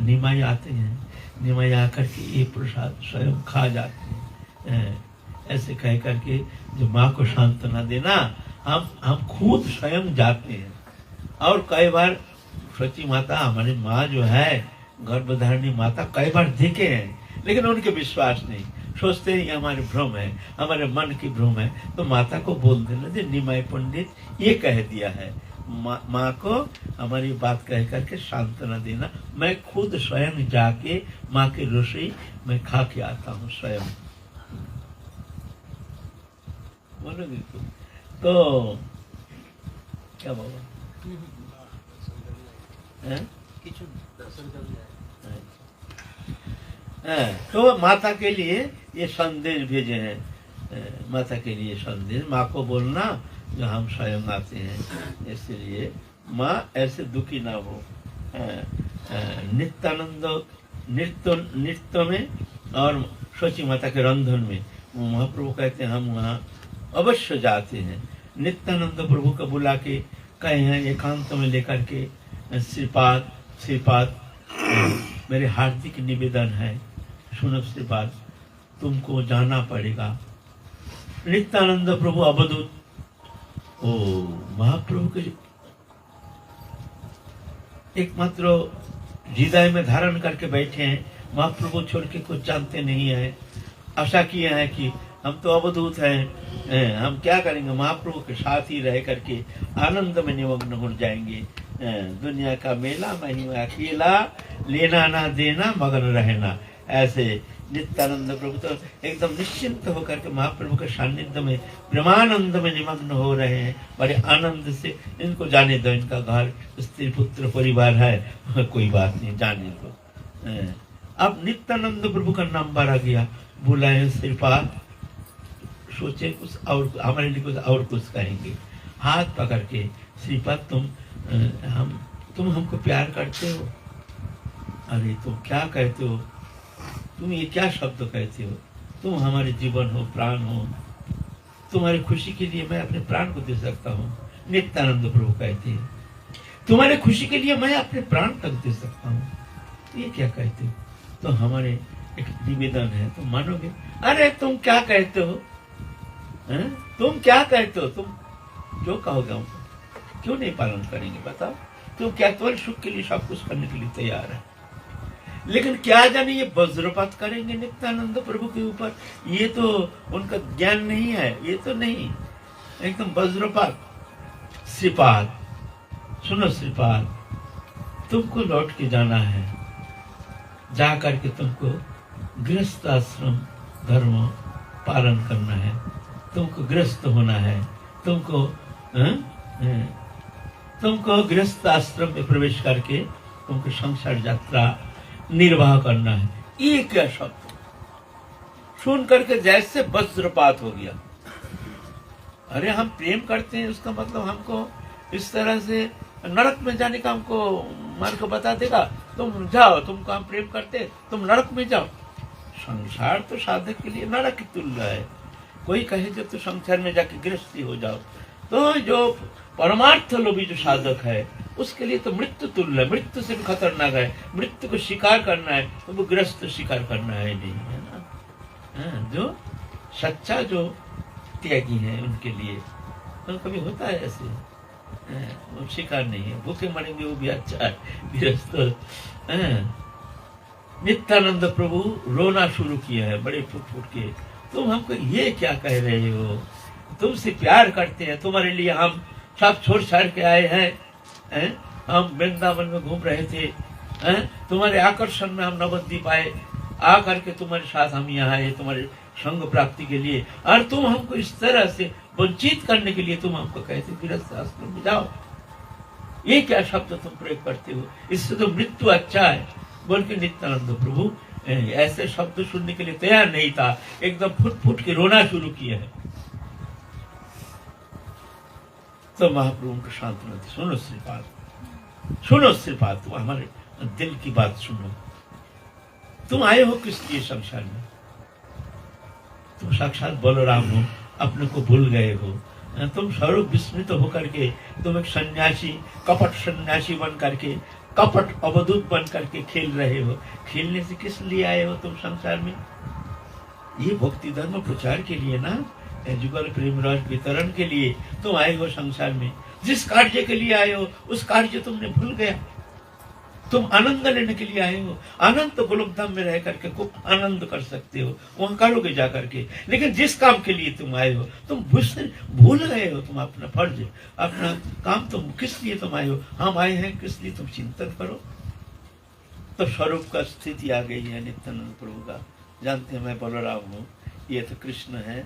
S2: निमाई आते हैं, निमाई आकर के ये प्रसाद स्वयं खा जाते हैं। ऐसे कह करके जो माँ को सांत्वना देना, हम खुद स्वयं जाते हैं। और कई बार सची माता हमारी माँ जो है गर्भधारिणी माता कई बार देखे हैं, लेकिन उनके विश्वास नहीं, सोचते हैं ये हमारे भ्रम है, हमारे मन की भ्रम है। तो माता को बोल देना जो निमाई पंडित ये कह दिया है, माँ को हमारी बात कह करके सांत्वना देना, मैं खुद स्वयं जाके माँ की रसोई मैं खा के आता हूँ स्वयं। बोलोगे तो क्या बाबा तो माता के लिए ये संदेश भेजे हैं, माता के लिए संदेश, माँ को बोलना जो हम स्वयं आते हैं, इसलिए माँ ऐसे दुखी ना हो। नित्यानंद नृत्य में और सोची माता के रंधन में महाप्रभु कहते हैं हम वहाँ अवश्य जाते हैं। नित्यानंद प्रभु को बुला के कहे हैं एकांत में लेकर के श्रीपाद श्रीपाद मेरे हार्दिक निवेदन है, सुनो श्रीपाद, तुमको जाना पड़ेगा। नित्यानंद प्रभु अवधूत ओ महाप्रभु के एकमात्र हृदय में धारण करके बैठे हैं। महाप्रभु छोड़ के कुछ जानते नहीं है। आशा किए हैं कि हम तो अवधूत हैं, हम क्या करेंगे, महाप्रभु के साथ ही रह करके आनंद में निमग्न हो जाएंगे। दुनिया का मेला महिमा अकेला, लेना ना देना मगन रहना। ऐसे नित्यानंद प्रभु तो एकदम निश्चिंत होकर के महाप्रभु के सानिध्य में प्रेमानंद में निमग्न हो रहे हैं। बड़े आनंद से, इनको जाने दो, इनका घर स्त्री पुत्र परिवार है, कोई बात नहीं, जाने दो। अब नित्यानंद प्रभु का नंबर आ गया, बुलाए श्रीपाद, सोचे कुछ और हमारे लिए कुछ और कुछ कहेंगे। हाथ पकड़ के, श्रीपाद तुम हमको प्यार करते हो? अरे तुम क्या कहते हो, तुम ये क्या शब्द कहते हो? तुम हमारे जीवन हो, प्राण हो, तुम्हारी खुशी के लिए मैं अपने प्राण को दे सकता हूँ। नित्यानंद प्रभु कहते हैं, तुम्हारे खुशी के लिए मैं अपने प्राण तक दे सकता हूँ। ये क्या कहते हो? तो हमारे एक निवेदन है, तुम मानोगे? अरे तुम क्या कहते हो, तुम क्या कहते हो? तुम जो कहोगे हम क्यों नहीं पालन करेंगे, बताओ। तुम क्या, तुम्हारे सुख के लिए सब कुछ करने के लिए तैयार है, लेकिन क्या जाने ये वज्रपात करेंगे नित्यानंद प्रभु के ऊपर। ये तो उनका ज्ञान नहीं है, ये तो नहीं, एकदम वज्रपात। श्रीपाद सुनो श्रीपाद, तुमको लौट के जाना है, जा करके तुमको गृहस्थ आश्रम धर्म पालन करना है, तुमको गृहस्थ होना है, तुमको गृहस्थ आश्रम में प्रवेश करके तुमको संसार यात्रा निर्वाह करना है। ये क्या शब्द सुन करके जैसे वज्रपात हो गया। अरे हम प्रेम करते हैं, उसका मतलब हमको इस तरह से नरक में जाने का हमको मार्ग बता देगा? तुम जाओ, तुमको हम प्रेम करते, तुम नरक में जाओ। संसार तो साधक के लिए नरक की तुल्य है। कोई कहे जो तो संसार में जाके गृहस्थी हो जाओ, तो जो परमार्थ लोभी जो साधक है उसके लिए तो मृत्यु तुल्य है, मृत्यु से भी खतरनाक है। मृत्यु को स्वीकार करना है तो वो गृहस्थ स्वीकार करना है, नहीं है ना। जो सच्चा जो त्यागी है उनके लिए तो कभी होता है ऐसे, वो स्वीकार नहीं है। भूखे मरेंगे वो भी अच्छा है, गृहस्थ। नित्यानंद प्रभु रोना शुरू किया है बड़े फुट फुट के, तुम हमको ये क्या कह रहे हो? तुमसे प्यार करते हैं, तुम्हारे लिए हम सब छोड़ छाड़ के आए हैं, हम वृंदावन में घूम रहे थे, तुम्हारे आकर्षण में हम नवद्वीप आए, आकर के तुम्हारे साथ हम यहाँ आए तुम्हारे संग प्राप्ति के लिए, और तुम हमको इस तरह से वंचित करने के लिए तुम हमको कहते गृहस्थ आश्रम में जाओ। ये क्या शब्द तुम प्रयोग करते हो? इससे तो मृत्यु अच्छा है। बोल के नित्यानंद प्रभु ऐसे शब्द सुनने के लिए तैयार नहीं था, एकदम फुट फुट के रोना शुरू किया है। तो महाप्रभु को सांत्वना दी, सुनो श्रीपाद, सुनो श्रीपाद, तुम हमारे दिल की बात सुनो। तुम आए हो किस लिए संसार में? तुम साक्षात बलराम हो, अपने को भूल गए हो। तुम स्वरूप विस्मृत होकर के तुम एक सन्यासी, कपट सन्यासी बन करके, कपट अवधूत बन करके खेल रहे हो। खेलने से किस लिए आए हो तुम संसार में? ये भक्ति धर्म प्रचार के लिए ना, जुगल प्रेम रस वितरण के लिए तुम आए हो संसार में। जिस कार्य के लिए आए हो उस कार्य तुमने भूल गया। तुम आनंद लेने के लिए आए हो, आनंद तो गोलोक धाम में रह करके खूब आनंद कर सकते हो, वहां करोगे जा करके। लेकिन जिस काम के लिए तुम आए हो तुम भूल गए हो, तुम अपना फर्ज, अपना काम, तुम किस लिए तुम आए हो, हम आए हैं किस लिए, तुम चिंतन करो। तो स्वरूप का स्थिति आ गई है नित्यानंद प्रभु का। जानते हैं मैं बलराम हूँ, ये तो कृष्ण है,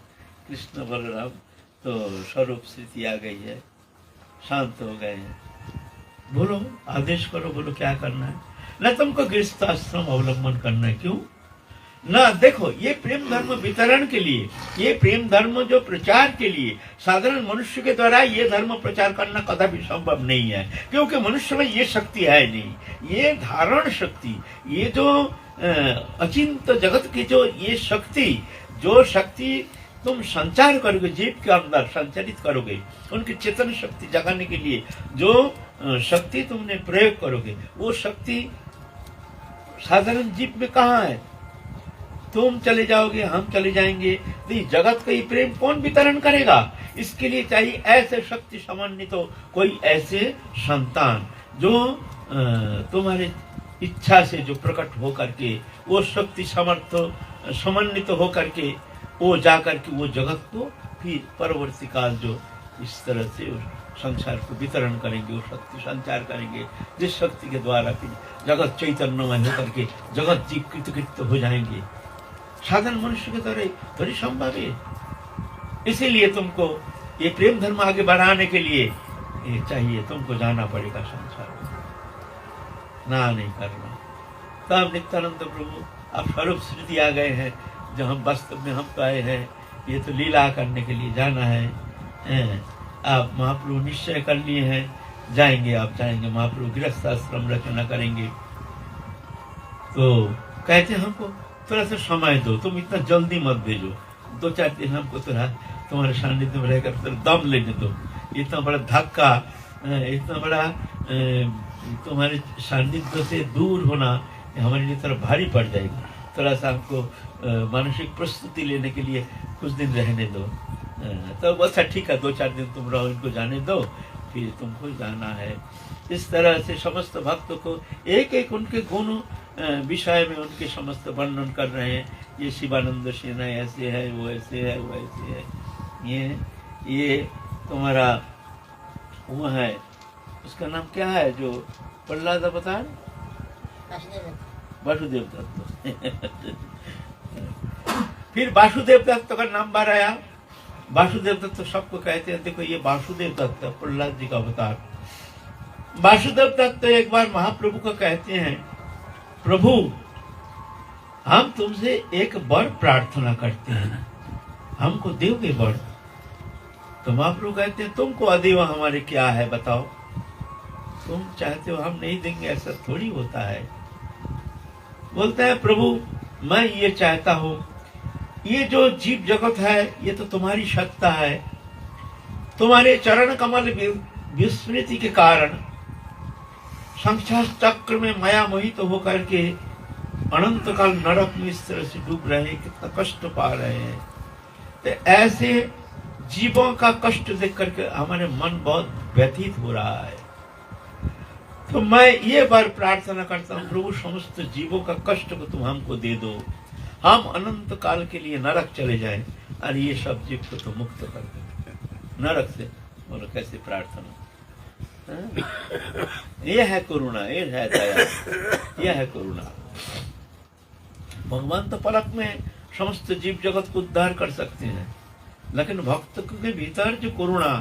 S2: कृष्ण बलराम, तो स्वरूप स्थिति आ गई है, शांत हो गए हैं। बोलो, आदेश करो, बोलो क्या करना है। न तुमको गृहस्थ आश्रम अवलंबन करना है, क्यों ना? देखो, ये प्रेम धर्म वितरण के लिए, ये प्रेम धर्म जो प्रचार के लिए, साधारण मनुष्य के द्वारा ये धर्म प्रचार करना कदापि संभव नहीं है, क्योंकि मनुष्य में ये शक्ति है नहीं। ये धारण शक्ति, ये जो अचिंत जगत की जो ये शक्ति, जो शक्ति तुम संचार करोगे, जीव के अंदर संचारित करोगे, उनकी चेतन शक्ति जगाने के लिए जो शक्ति तुमने प्रयोग करोगे, वो शक्ति साधारण जीव में कहाँ है? तुम चले जाओगे, हम चले जाएंगे, तो इस जगत का ये प्रेम कौन वितरण करेगा? इसके लिए चाहिए ऐसे शक्ति समन्वित हो, कोई ऐसे संतान जो तुम्हारे इच्छा से जो प्रकट हो करके वो शक्ति समर्थ समन्वित हो करके वो जा करके वो जगत को फिर परवर्ती काल जो इस तरह से संसार को वितरण करेंगे, वो शक्ति संचार करेंगे, जिस शक्ति के द्वारा फिर जगत चैतन्यमय होकर के जगत जीव कृतकृत्य हो जाएंगे। साधारण मनुष्य के द्वारा थोड़ी संभव है। इसीलिए तुमको ये प्रेम धर्म आगे बढ़ाने के लिए ये चाहिए, तुमको जाना पड़ेगा संसार में, ना नहीं करना। तब नित्यानंद प्रभु अब स्वरूप स्मृति आ गए हैं, जो हम वास्तव में हम आए हैं, ये तो लीला करने के लिए जाना है। आप महाप्रभु निश्चय कर लिए हैं, जाएंगे, आप जाएंगे, महाप्रभु गृहस्थ आश्रम रचना करेंगे। तो कहते हमको थोड़ा सा समय दो, तुम इतना जल्दी मत भेजो, 2-4 दिन हमको थोड़ा तुम्हारे सानिध्य में रहकर थोड़ा दम लेने दो। इतना बड़ा धक्का, इतना बड़ा तुम्हारे सानिध्य से दूर होना हमारे लिए थोड़ा भारी पड़ जाएगा। थोड़ा सा हमको मानसिक प्रस्तुति लेने के लिए कुछ दिन रहने दो। तो अच्छा ठीक है, 2-4 दिन तुम रहो, इनको जाने दो, फिर तुमको जाना है। इस तरह से समस्त भक्तों को एक एक उनके गुण विषय में उनके समस्त वर्णन कर रहे हैं। ये शिवानंद सेना ऐसे है, वो ऐसे है, वो ऐसे है। ये तुम्हारा वो है, उसका नाम क्या है जो प्रहलाद अवतार, वासुदेव दत्त। फिर वासुदेव दत्त का नाम बार आया। वासुदेव दत्त सबको कहते हैं, देखो ये वासुदेव दत्त प्रहलाद जी का अवतार। वासुदेव दत्त एक बार महाप्रभु को कहते हैं, प्रभु हम तुमसे एक वर प्रार्थना करते हैं, हमको दोगे वर? तो महाप्रभु कहते हैं, तुमको अदेव हमारे क्या है बताओ, तुम चाहते हो हम नहीं देंगे, ऐसा थोड़ी होता है। बोलता है प्रभु मैं ये चाहता हूं, ये जो जीव जगत है ये तो तुम्हारी सत्ता है, तुम्हारे चरण कमल विस्मृति के कारण संसार चक्र में माया मोहित होकर के अनंत काल नरक में इस तरह से डूब रहे हैं, कितना कष्ट पा रहे हैं। तो ऐसे जीवों का कष्ट देख करके हमारे मन बहुत व्यथित हो रहा है। तो मैं ये बार प्रार्थना करता हूँ, प्रभु समस्त जीवों का कष्ट को तुम हमको दे दो, हम अनंत काल के लिए नरक चले जाएं और ये सब जीव को तो मुक्त कर दो नरक से। बोलो कैसे प्रार्थना, ये है करुणा, ये है दया, ये है करुणा। भगवान तो पलक में समस्त जीव जगत को उद्धार कर सकते हैं, लेकिन भक्त के भीतर जो करुणा,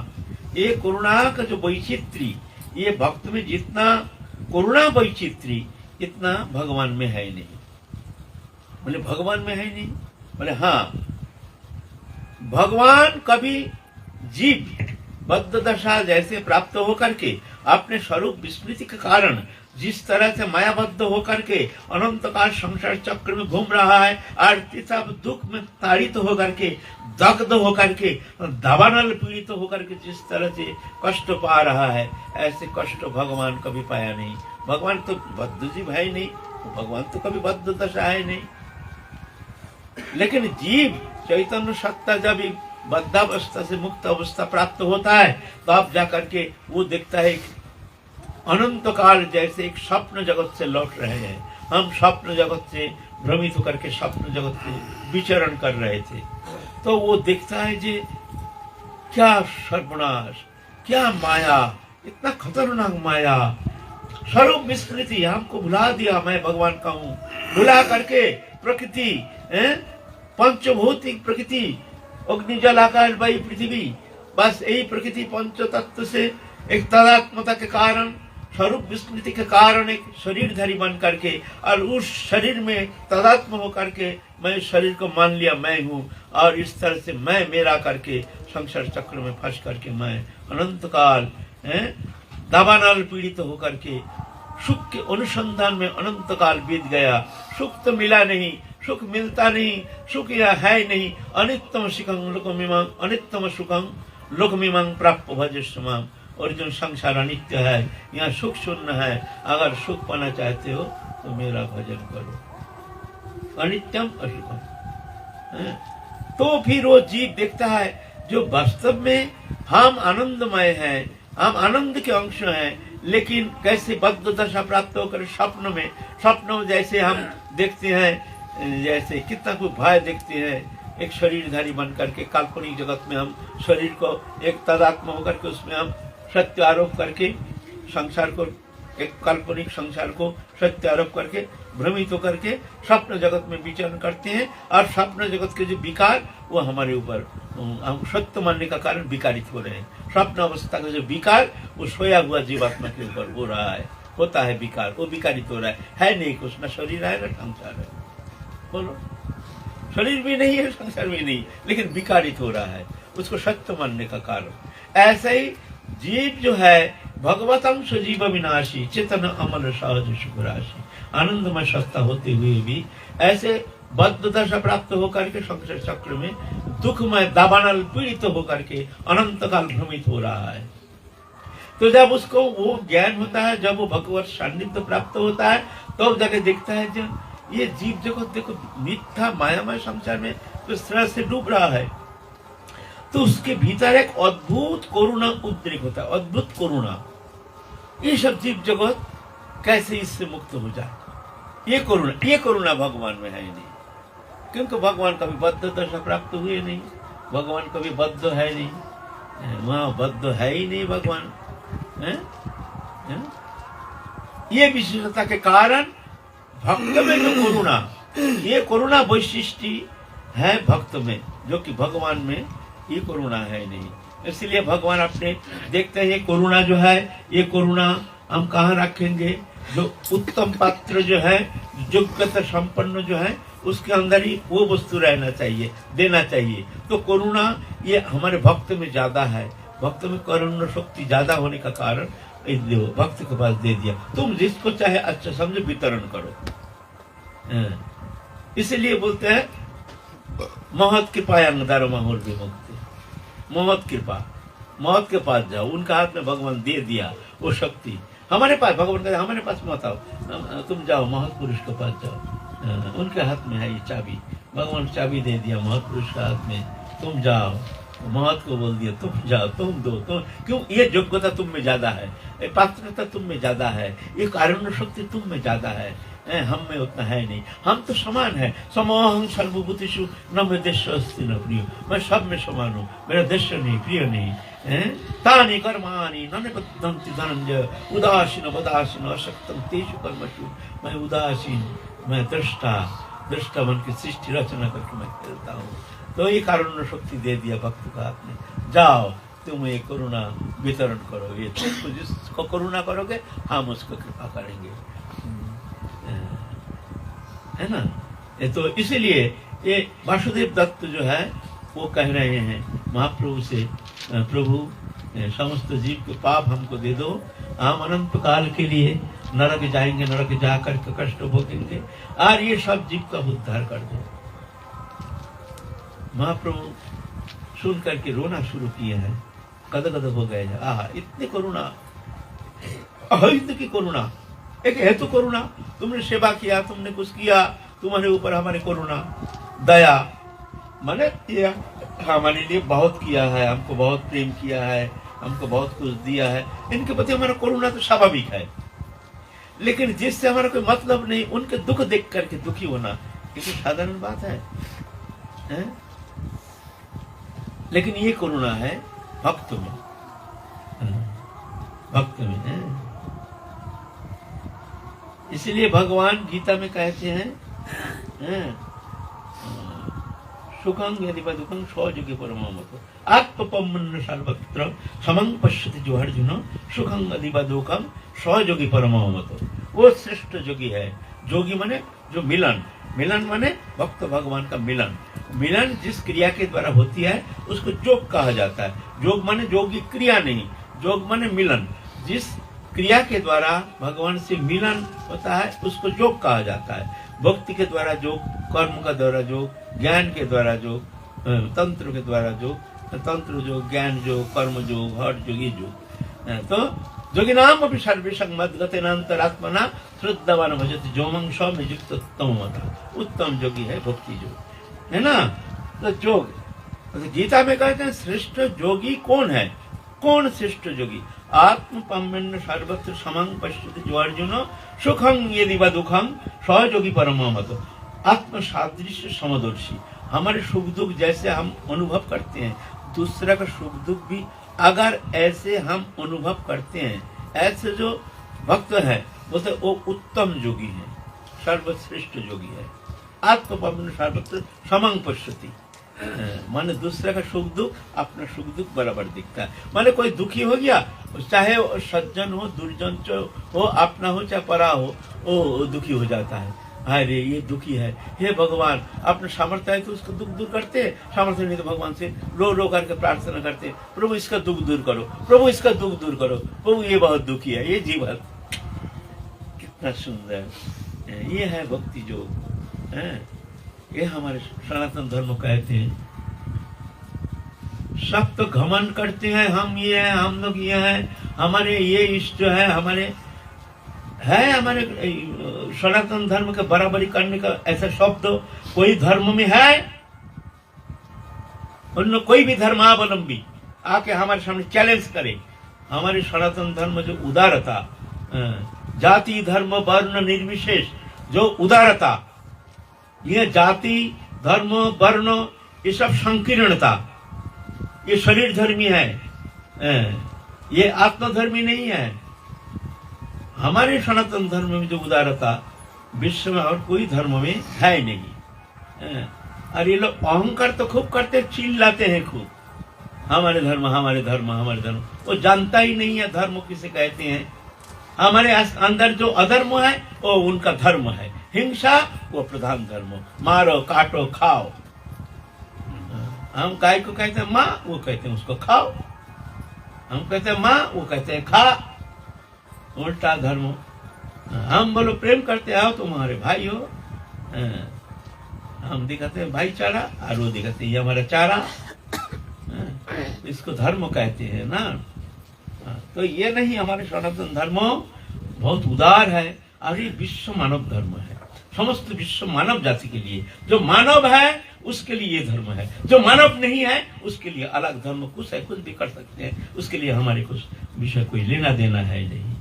S2: ये करुणा का जो वैचित्री, ये भक्त में जितना करुणा वैचित्री इतना भगवान में है नहीं। बोले भगवान में है नहीं? बोले हाँ, भगवान कभी जीव बद्ध दशा जैसे प्राप्त होकर के अपने स्वरूप विस्मृति के कारण जिस तरह से मायाबद्ध होकर के अनंत काल संसार चक्र में घूम रहा है और सब दुख में ताड़ित होकर के दग्ध होकर के दावानल पीड़ित होकर के जिस तरह से कष्ट पा रहा है, ऐसे कष्ट भगवान कभी पाया नहीं। भगवान तो बद्ध जीव है नहीं, भगवान तो कभी बद्ध दशा है नहीं। लेकिन जीव चैतन्य सत्ता जब बद्धावस्था से मुक्त अवस्था प्राप्त होता है तो अब जाकर के वो देखता है अनंत काल जैसे एक स्वप्न जगत से लौट रहे हैं। हम स्वप्न जगत से भ्रमित होकर के स्वप्न जगत से विचरण कर रहे थे, तो वो देखता है जी क्या सर्वनाश, क्या माया, इतना खतरनाक माया, स्वरूप विस्मृति, हमको भुला दिया, मैं भगवान का हूँ, भुला करके प्रकृति, पंचभौतिक प्रकृति, अग्नि जल आकाश वायु पृथ्वी, बस यही प्रकृति पंच तत्व से एक तादात्म्यता के कारण, स्वरूप विस्मृति के कारण एक शरीरधारी बन करके और उस शरीर में तादात्म्य होकर के मैं शरीर को मान लिया मैं हूँ, और इस तरह से मैं मेरा करके संसार चक्र में फंस करके मैं अनंत काल दावानल पीड़ित होकर के सुख के अनुसंधान में अनंत काल बीत गया। सुख तो मिला नहीं, सुख मिलता नहीं, सुख यह है नहीं। अनित्यम सुखं लोकमिमं, अनित्यम सुखं लोकमिमं प्राप्य भजस्व माम। अर्जुन संसार अनित्य है, यहाँ सुख शून्य है, अगर सुख पाना चाहते हो तो मेरा भजन करो। अनित्यम अशुभम। तो फिर वो जीव देखता है जो वास्तव में हम आनंदमय हैं, हम आनंद के अंश हैं, लेकिन कैसे बद्ध दशा प्राप्त होकर स्वप्न में जैसे हम देखते हैं, जैसे कितना कोई भय देखते हैं, एक शरीरधारी बन करके काल्पनिक जगत में हम शरीर को एक तदात्म होकर के उसमें हम सत्य आरोप करके संसार को, एक काल्पनिक संसार को सत्य आरोप करके भ्रमित होकर के स्वप्न जगत में विचरण करते हैं, और स्वप्न जगत के जो विकार वो हमारे ऊपर हम सत्य मानने का कारण विकारित हो रहे हैं। स्वप्न अवस्था का जो विकार वो सोया हुआ जीवात्मा के ऊपर हो रहा है, होता है विकार, वो विकारित हो रहा है नहीं कुछ, न शरीर है न संसार है। बोलो, शरीर भी नहीं है संसार भी नहीं, लेकिन विकारित हो रहा है, उसको सत्य मानने का कारण। ऐसे ही जीव जो है भगवतम स्वजीव विनाशी चेतन अमल सहज सुख राशि, आनंदमय सत्ता होते हुए भी ऐसे बद्ध दशा प्राप्त होकर के संसार चक्र में दुखमय दावानल पीड़ित होकर के अनंत काल भ्रमित हो रहा है। तो जब उसको वो ज्ञान होता है, जब वो भगवत सान्निध्य प्राप्त होता है, तो जाके देखता है जो ये जीव जगत देखो मिथ्या मायामय संसार में तो इस तरह से डूब रहा है, तो उसके भीतर एक अद्भुत करुणा उद्रेक होता है, अद्भुत करुणा। ये सब जीव जगत कैसे इससे मुक्त हो जाए, ये करुणा भगवान में है ही नहीं, क्योंकि भगवान कभी बद्ध दशा प्राप्त हुए नहीं, भगवान कभी बद्ध है नहीं, वहां बद्ध है ही नहीं भगवान है? ये विशेषता के कारण भक्त में जो करुणा, ये करुणा वैशिष्टि है भक्त में, जो कि भगवान में ये करुणा है नहीं। इसलिए भगवान अपने देखते हैं ये करुणा जो है, ये करुणा हम कहाँ रखेंगे, जो उत्तम पात्र जो है, योग्यता संपन्न जो है, उसके अंदर ही वो वस्तु रहना चाहिए, देना चाहिए। तो करुणा ये हमारे भक्त में ज्यादा है, भक्त में करुणा शक्ति ज्यादा होने का कारण भक्त के पास दे दिया, तुम जिसको चाहे अच्छा समझो वितरण करो। इसलिए बोलते हैं महत कृपा अंगदारो माहौल विमुक्ति, महत कृपा, महत के पास जाओ, उनका हाथ में भगवान दे दिया वो शक्ति हमारे पास। भगवान कहते हमारे पास मत आओ, तुम जाओ महत पुरुष के पास जाओ, उनके हाथ में है ये चाबी, भगवान चाबी दे दिया महत पुरुष के हाथ में, तुम जाओ। महत को बोल दिया तुम जाओ, तुम दो, तुम क्यों, ये योग्यता तुम में ज्यादा है, ये पात्रता तुम में ज्यादा है, ये कारुण्य शक्ति तुम में ज्यादा है, हम में उतना है नहीं, हम तो समान है। समोहं सर्वभूतेषु न मे देश अस्ति न प्रिय, मैं सब में समान हूँ, मेरा देश नहीं प्रिय नहीं। तानि कर्माणि न निबद्धन्ति धनंजय, उदासीन वदासीन अशक्तं तेषु कर्मसु, मैं उदासीन, मैं दृष्टा बन के सृष्टि रचना करके मैं खेलता हूँ। तो ये कारुण्य शक्ति दे दिया भक्त का आपने, जाओ तुम ये करुणा वितरण करो, ये तुमको जिसको करुणा करोगे हम उसको कृपा करेंगे, है ना। ये तो इसीलिए ये वासुदेव दत्त जो है वो कह रहे हैं महाप्रभु से, प्रभु समस्त जीव के पाप हमको दे दो, हम अनंत काल के लिए नरक जाएंगे, नरक जाकर के कष्ट भोगेंगे, और ये सब जीव का उद्धार कर दो। महाप्रभु सुन करके रोना शुरू किया है, कद हो गए हैं। आह, इतनी करुणा, अहित की करुणा, एक हेतु करुणा, तुमने सेवा किया, तुमने कुछ किया, तुम्हारे ऊपर हमारे करुणा दया, माने ये हमारे लिए बहुत किया है, हमको बहुत प्रेम किया है, हमको बहुत कुछ दिया है, इनके प्रति हमारा करुणा तो स्वाभाविक है। लेकिन जिससे हमारा कोई मतलब नहीं, उनके दुख देख करके दुखी होना ये तो साधारण बात है? लेकिन ये करुणा है भक्त में, भक्त में है। इसलिए भगवान गीता में कहते हैं सुखं यदि वा दुखं स्वयोगी परमामतो आत्मपमन्न सर्वत्र समं पश्यति जो अर्जुन सुखं यदि वा दुखं स्वयोगी परमामतो। वो श्रेष्ठ योगी है। योगी माने जो मिलन, मिलन माने भक्त भगवान का मिलन, मिलन जिस क्रिया के द्वारा होती है उसको योग कहा जाता है। योग माने योगी क्रिया नहीं, योग माने मिलन, जिस क्रिया के द्वारा भगवान से मिलन होता है उसको योग कहा जाता है। भक्ति के द्वारा योग, कर्म का द्वारा योग, ज्ञान के द्वारा योग, तंत्र के द्वारा योग, तंत्र योग, ज्ञान योग, कर्म योग, हठ योग, ये योग। तो जोगिनाम अपि सर्वेषां मद्गतेनान्तरात्मना श्रद्धावान भजति जोमं सौ में युक्त उत्तम योगी है भक्ति योग, है ना। तो योग तो गीता में कहते हैं श्रेष्ठ योगी कौन है, कौन श्रेष्ठ योगी? आत्मपम्यन्न सर्वत्र समं पश्यति जो अर्जुन सुखं यदि वा दुखं स योगी परमो मतो। आत्म सादृश्य समदर्शी, हमारे सुख दुख जैसे हम अनुभव करते हैं, दूसरा का सुख दुख भी अगर ऐसे हम अनुभव करते हैं, ऐसे जो भक्त है बोलते वो उत्तम योगी है, सर्वश्रेष्ठ योगी है। आत्मपम्यन्न सर्वत्र समं पश्यति, माने दूसरा का सुख दुख अपना सुख दुख बराबर दिखता है। माने कोई दुखी हो गया, चाहे वो सज्जन हो दुर्जन हो, अपना हो चाहे परा हो, वो दुखी हो जाता है। अरे ये दुखी है, हे भगवान अपने सामर्थ्य है तो उसका दुख दूर करते हैं, सामर्थ्य नहीं तो भगवान से रो रो करके प्रार्थना करते हैं, प्रभु इसका दुख दूर करो, प्रभु इसका दुख दूर करो, प्रभु ये बहुत दुखी है, ये जीवन। कितना सुंदर ये है भक्ति योग है। ये हमारे सनातन धर्म कहते हैं। सब तो घमंड करते हैं, हम ये हैं, हम लोग ये हैं, हमारे ये इष्ट है, हमारे सनातन धर्म के बराबरी करने का ऐसा शब्द कोई धर्म में है? उन कोई भी धर्मावलंबी आके हमारे सामने चैलेंज करे, हमारे सनातन धर्म जो उदारता, जाति धर्म वर्ण निर्विशेष जो उदारता, ये जाति धर्म वर्ण ये सब संकीर्णता, ये शरीर धर्मी है, ये आत्मधर्मी नहीं है। हमारे सनातन धर्म में जो उदारता विश्व में और कोई धर्म में है नहीं। और ये लोग अहंकार तो खूब करते, चिल्लाते हैं खूब, हमारे धर्म हमारे धर्म हमारे धर्म। वो जानता ही नहीं है धर्म किसे कहते हैं। हमारे अंदर जो अधर्म है वो उनका धर्म है, हिंसा वो प्रधान धर्म, मारो काटो खाओ। हम गाय को कहते हैं माँ, वो कहते हैं उसको खाओ। हम कहते हैं माँ, वो कहते हैं खा। उल्टा धर्म। हम बोलो प्रेम करते आओ तुम्हारे भाई हो, हम दिखाते हैं भाईचारा और वो दिखाते हैं ये हमारा चारा। इसको धर्म कहते हैं ना। तो ये नहीं, हमारे सनातन धर्म बहुत उदार है और ये विश्व मानव धर्म है, समस्त विश्व मानव जाति के लिए। जो मानव है उसके लिए ये धर्म है, जो मानव नहीं है उसके लिए अलग धर्म कुछ है, कुछ भी कर सकते हैं, उसके लिए हमारे कुछ विषय कोई लेना देना है नहीं।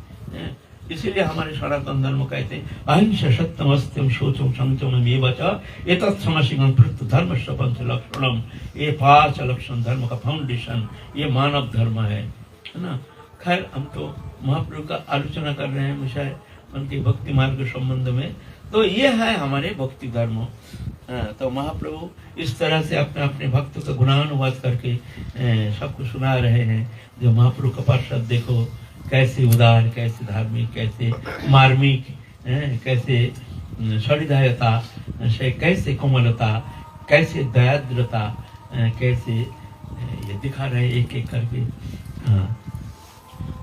S2: इसीलिए हमारे सनातन धर्म कहते हैं अहिंसा सत्यम अस्त्यम शोचम संचम एतत् समशिगम प्रत धर्म पंच लक्षणम। ये 5 लक्षण धर्म का फाउंडेशन ये मानव धर्म है ना। खैर हम तो महाप्रभु का आलोचना कर रहे हैं विषय उनके भक्ति मार्ग के संबंध में, तो ये है हमारे भक्ति धर्म। तो महाप्रभु इस तरह से अपने अपने भक्तों का गुणानुवाद करके सबको सुना रहे हैं। जो महाप्रभु का पार्षद देखो कैसे उदार, कैसे धार्मिक, कैसे मार्मिक, कैसे सरिदायता, कैसे कोमलता, कैसे दयाद्रता, कैसे ये दिखा रहे एक एक करके।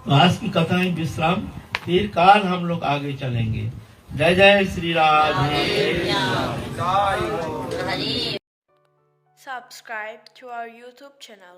S2: तो आज की कथाएं विश्राम, फिर काल हम लोग आगे चलेंगे। जय जय Shri Radhe.
S1: Subscribe to our YouTube channel.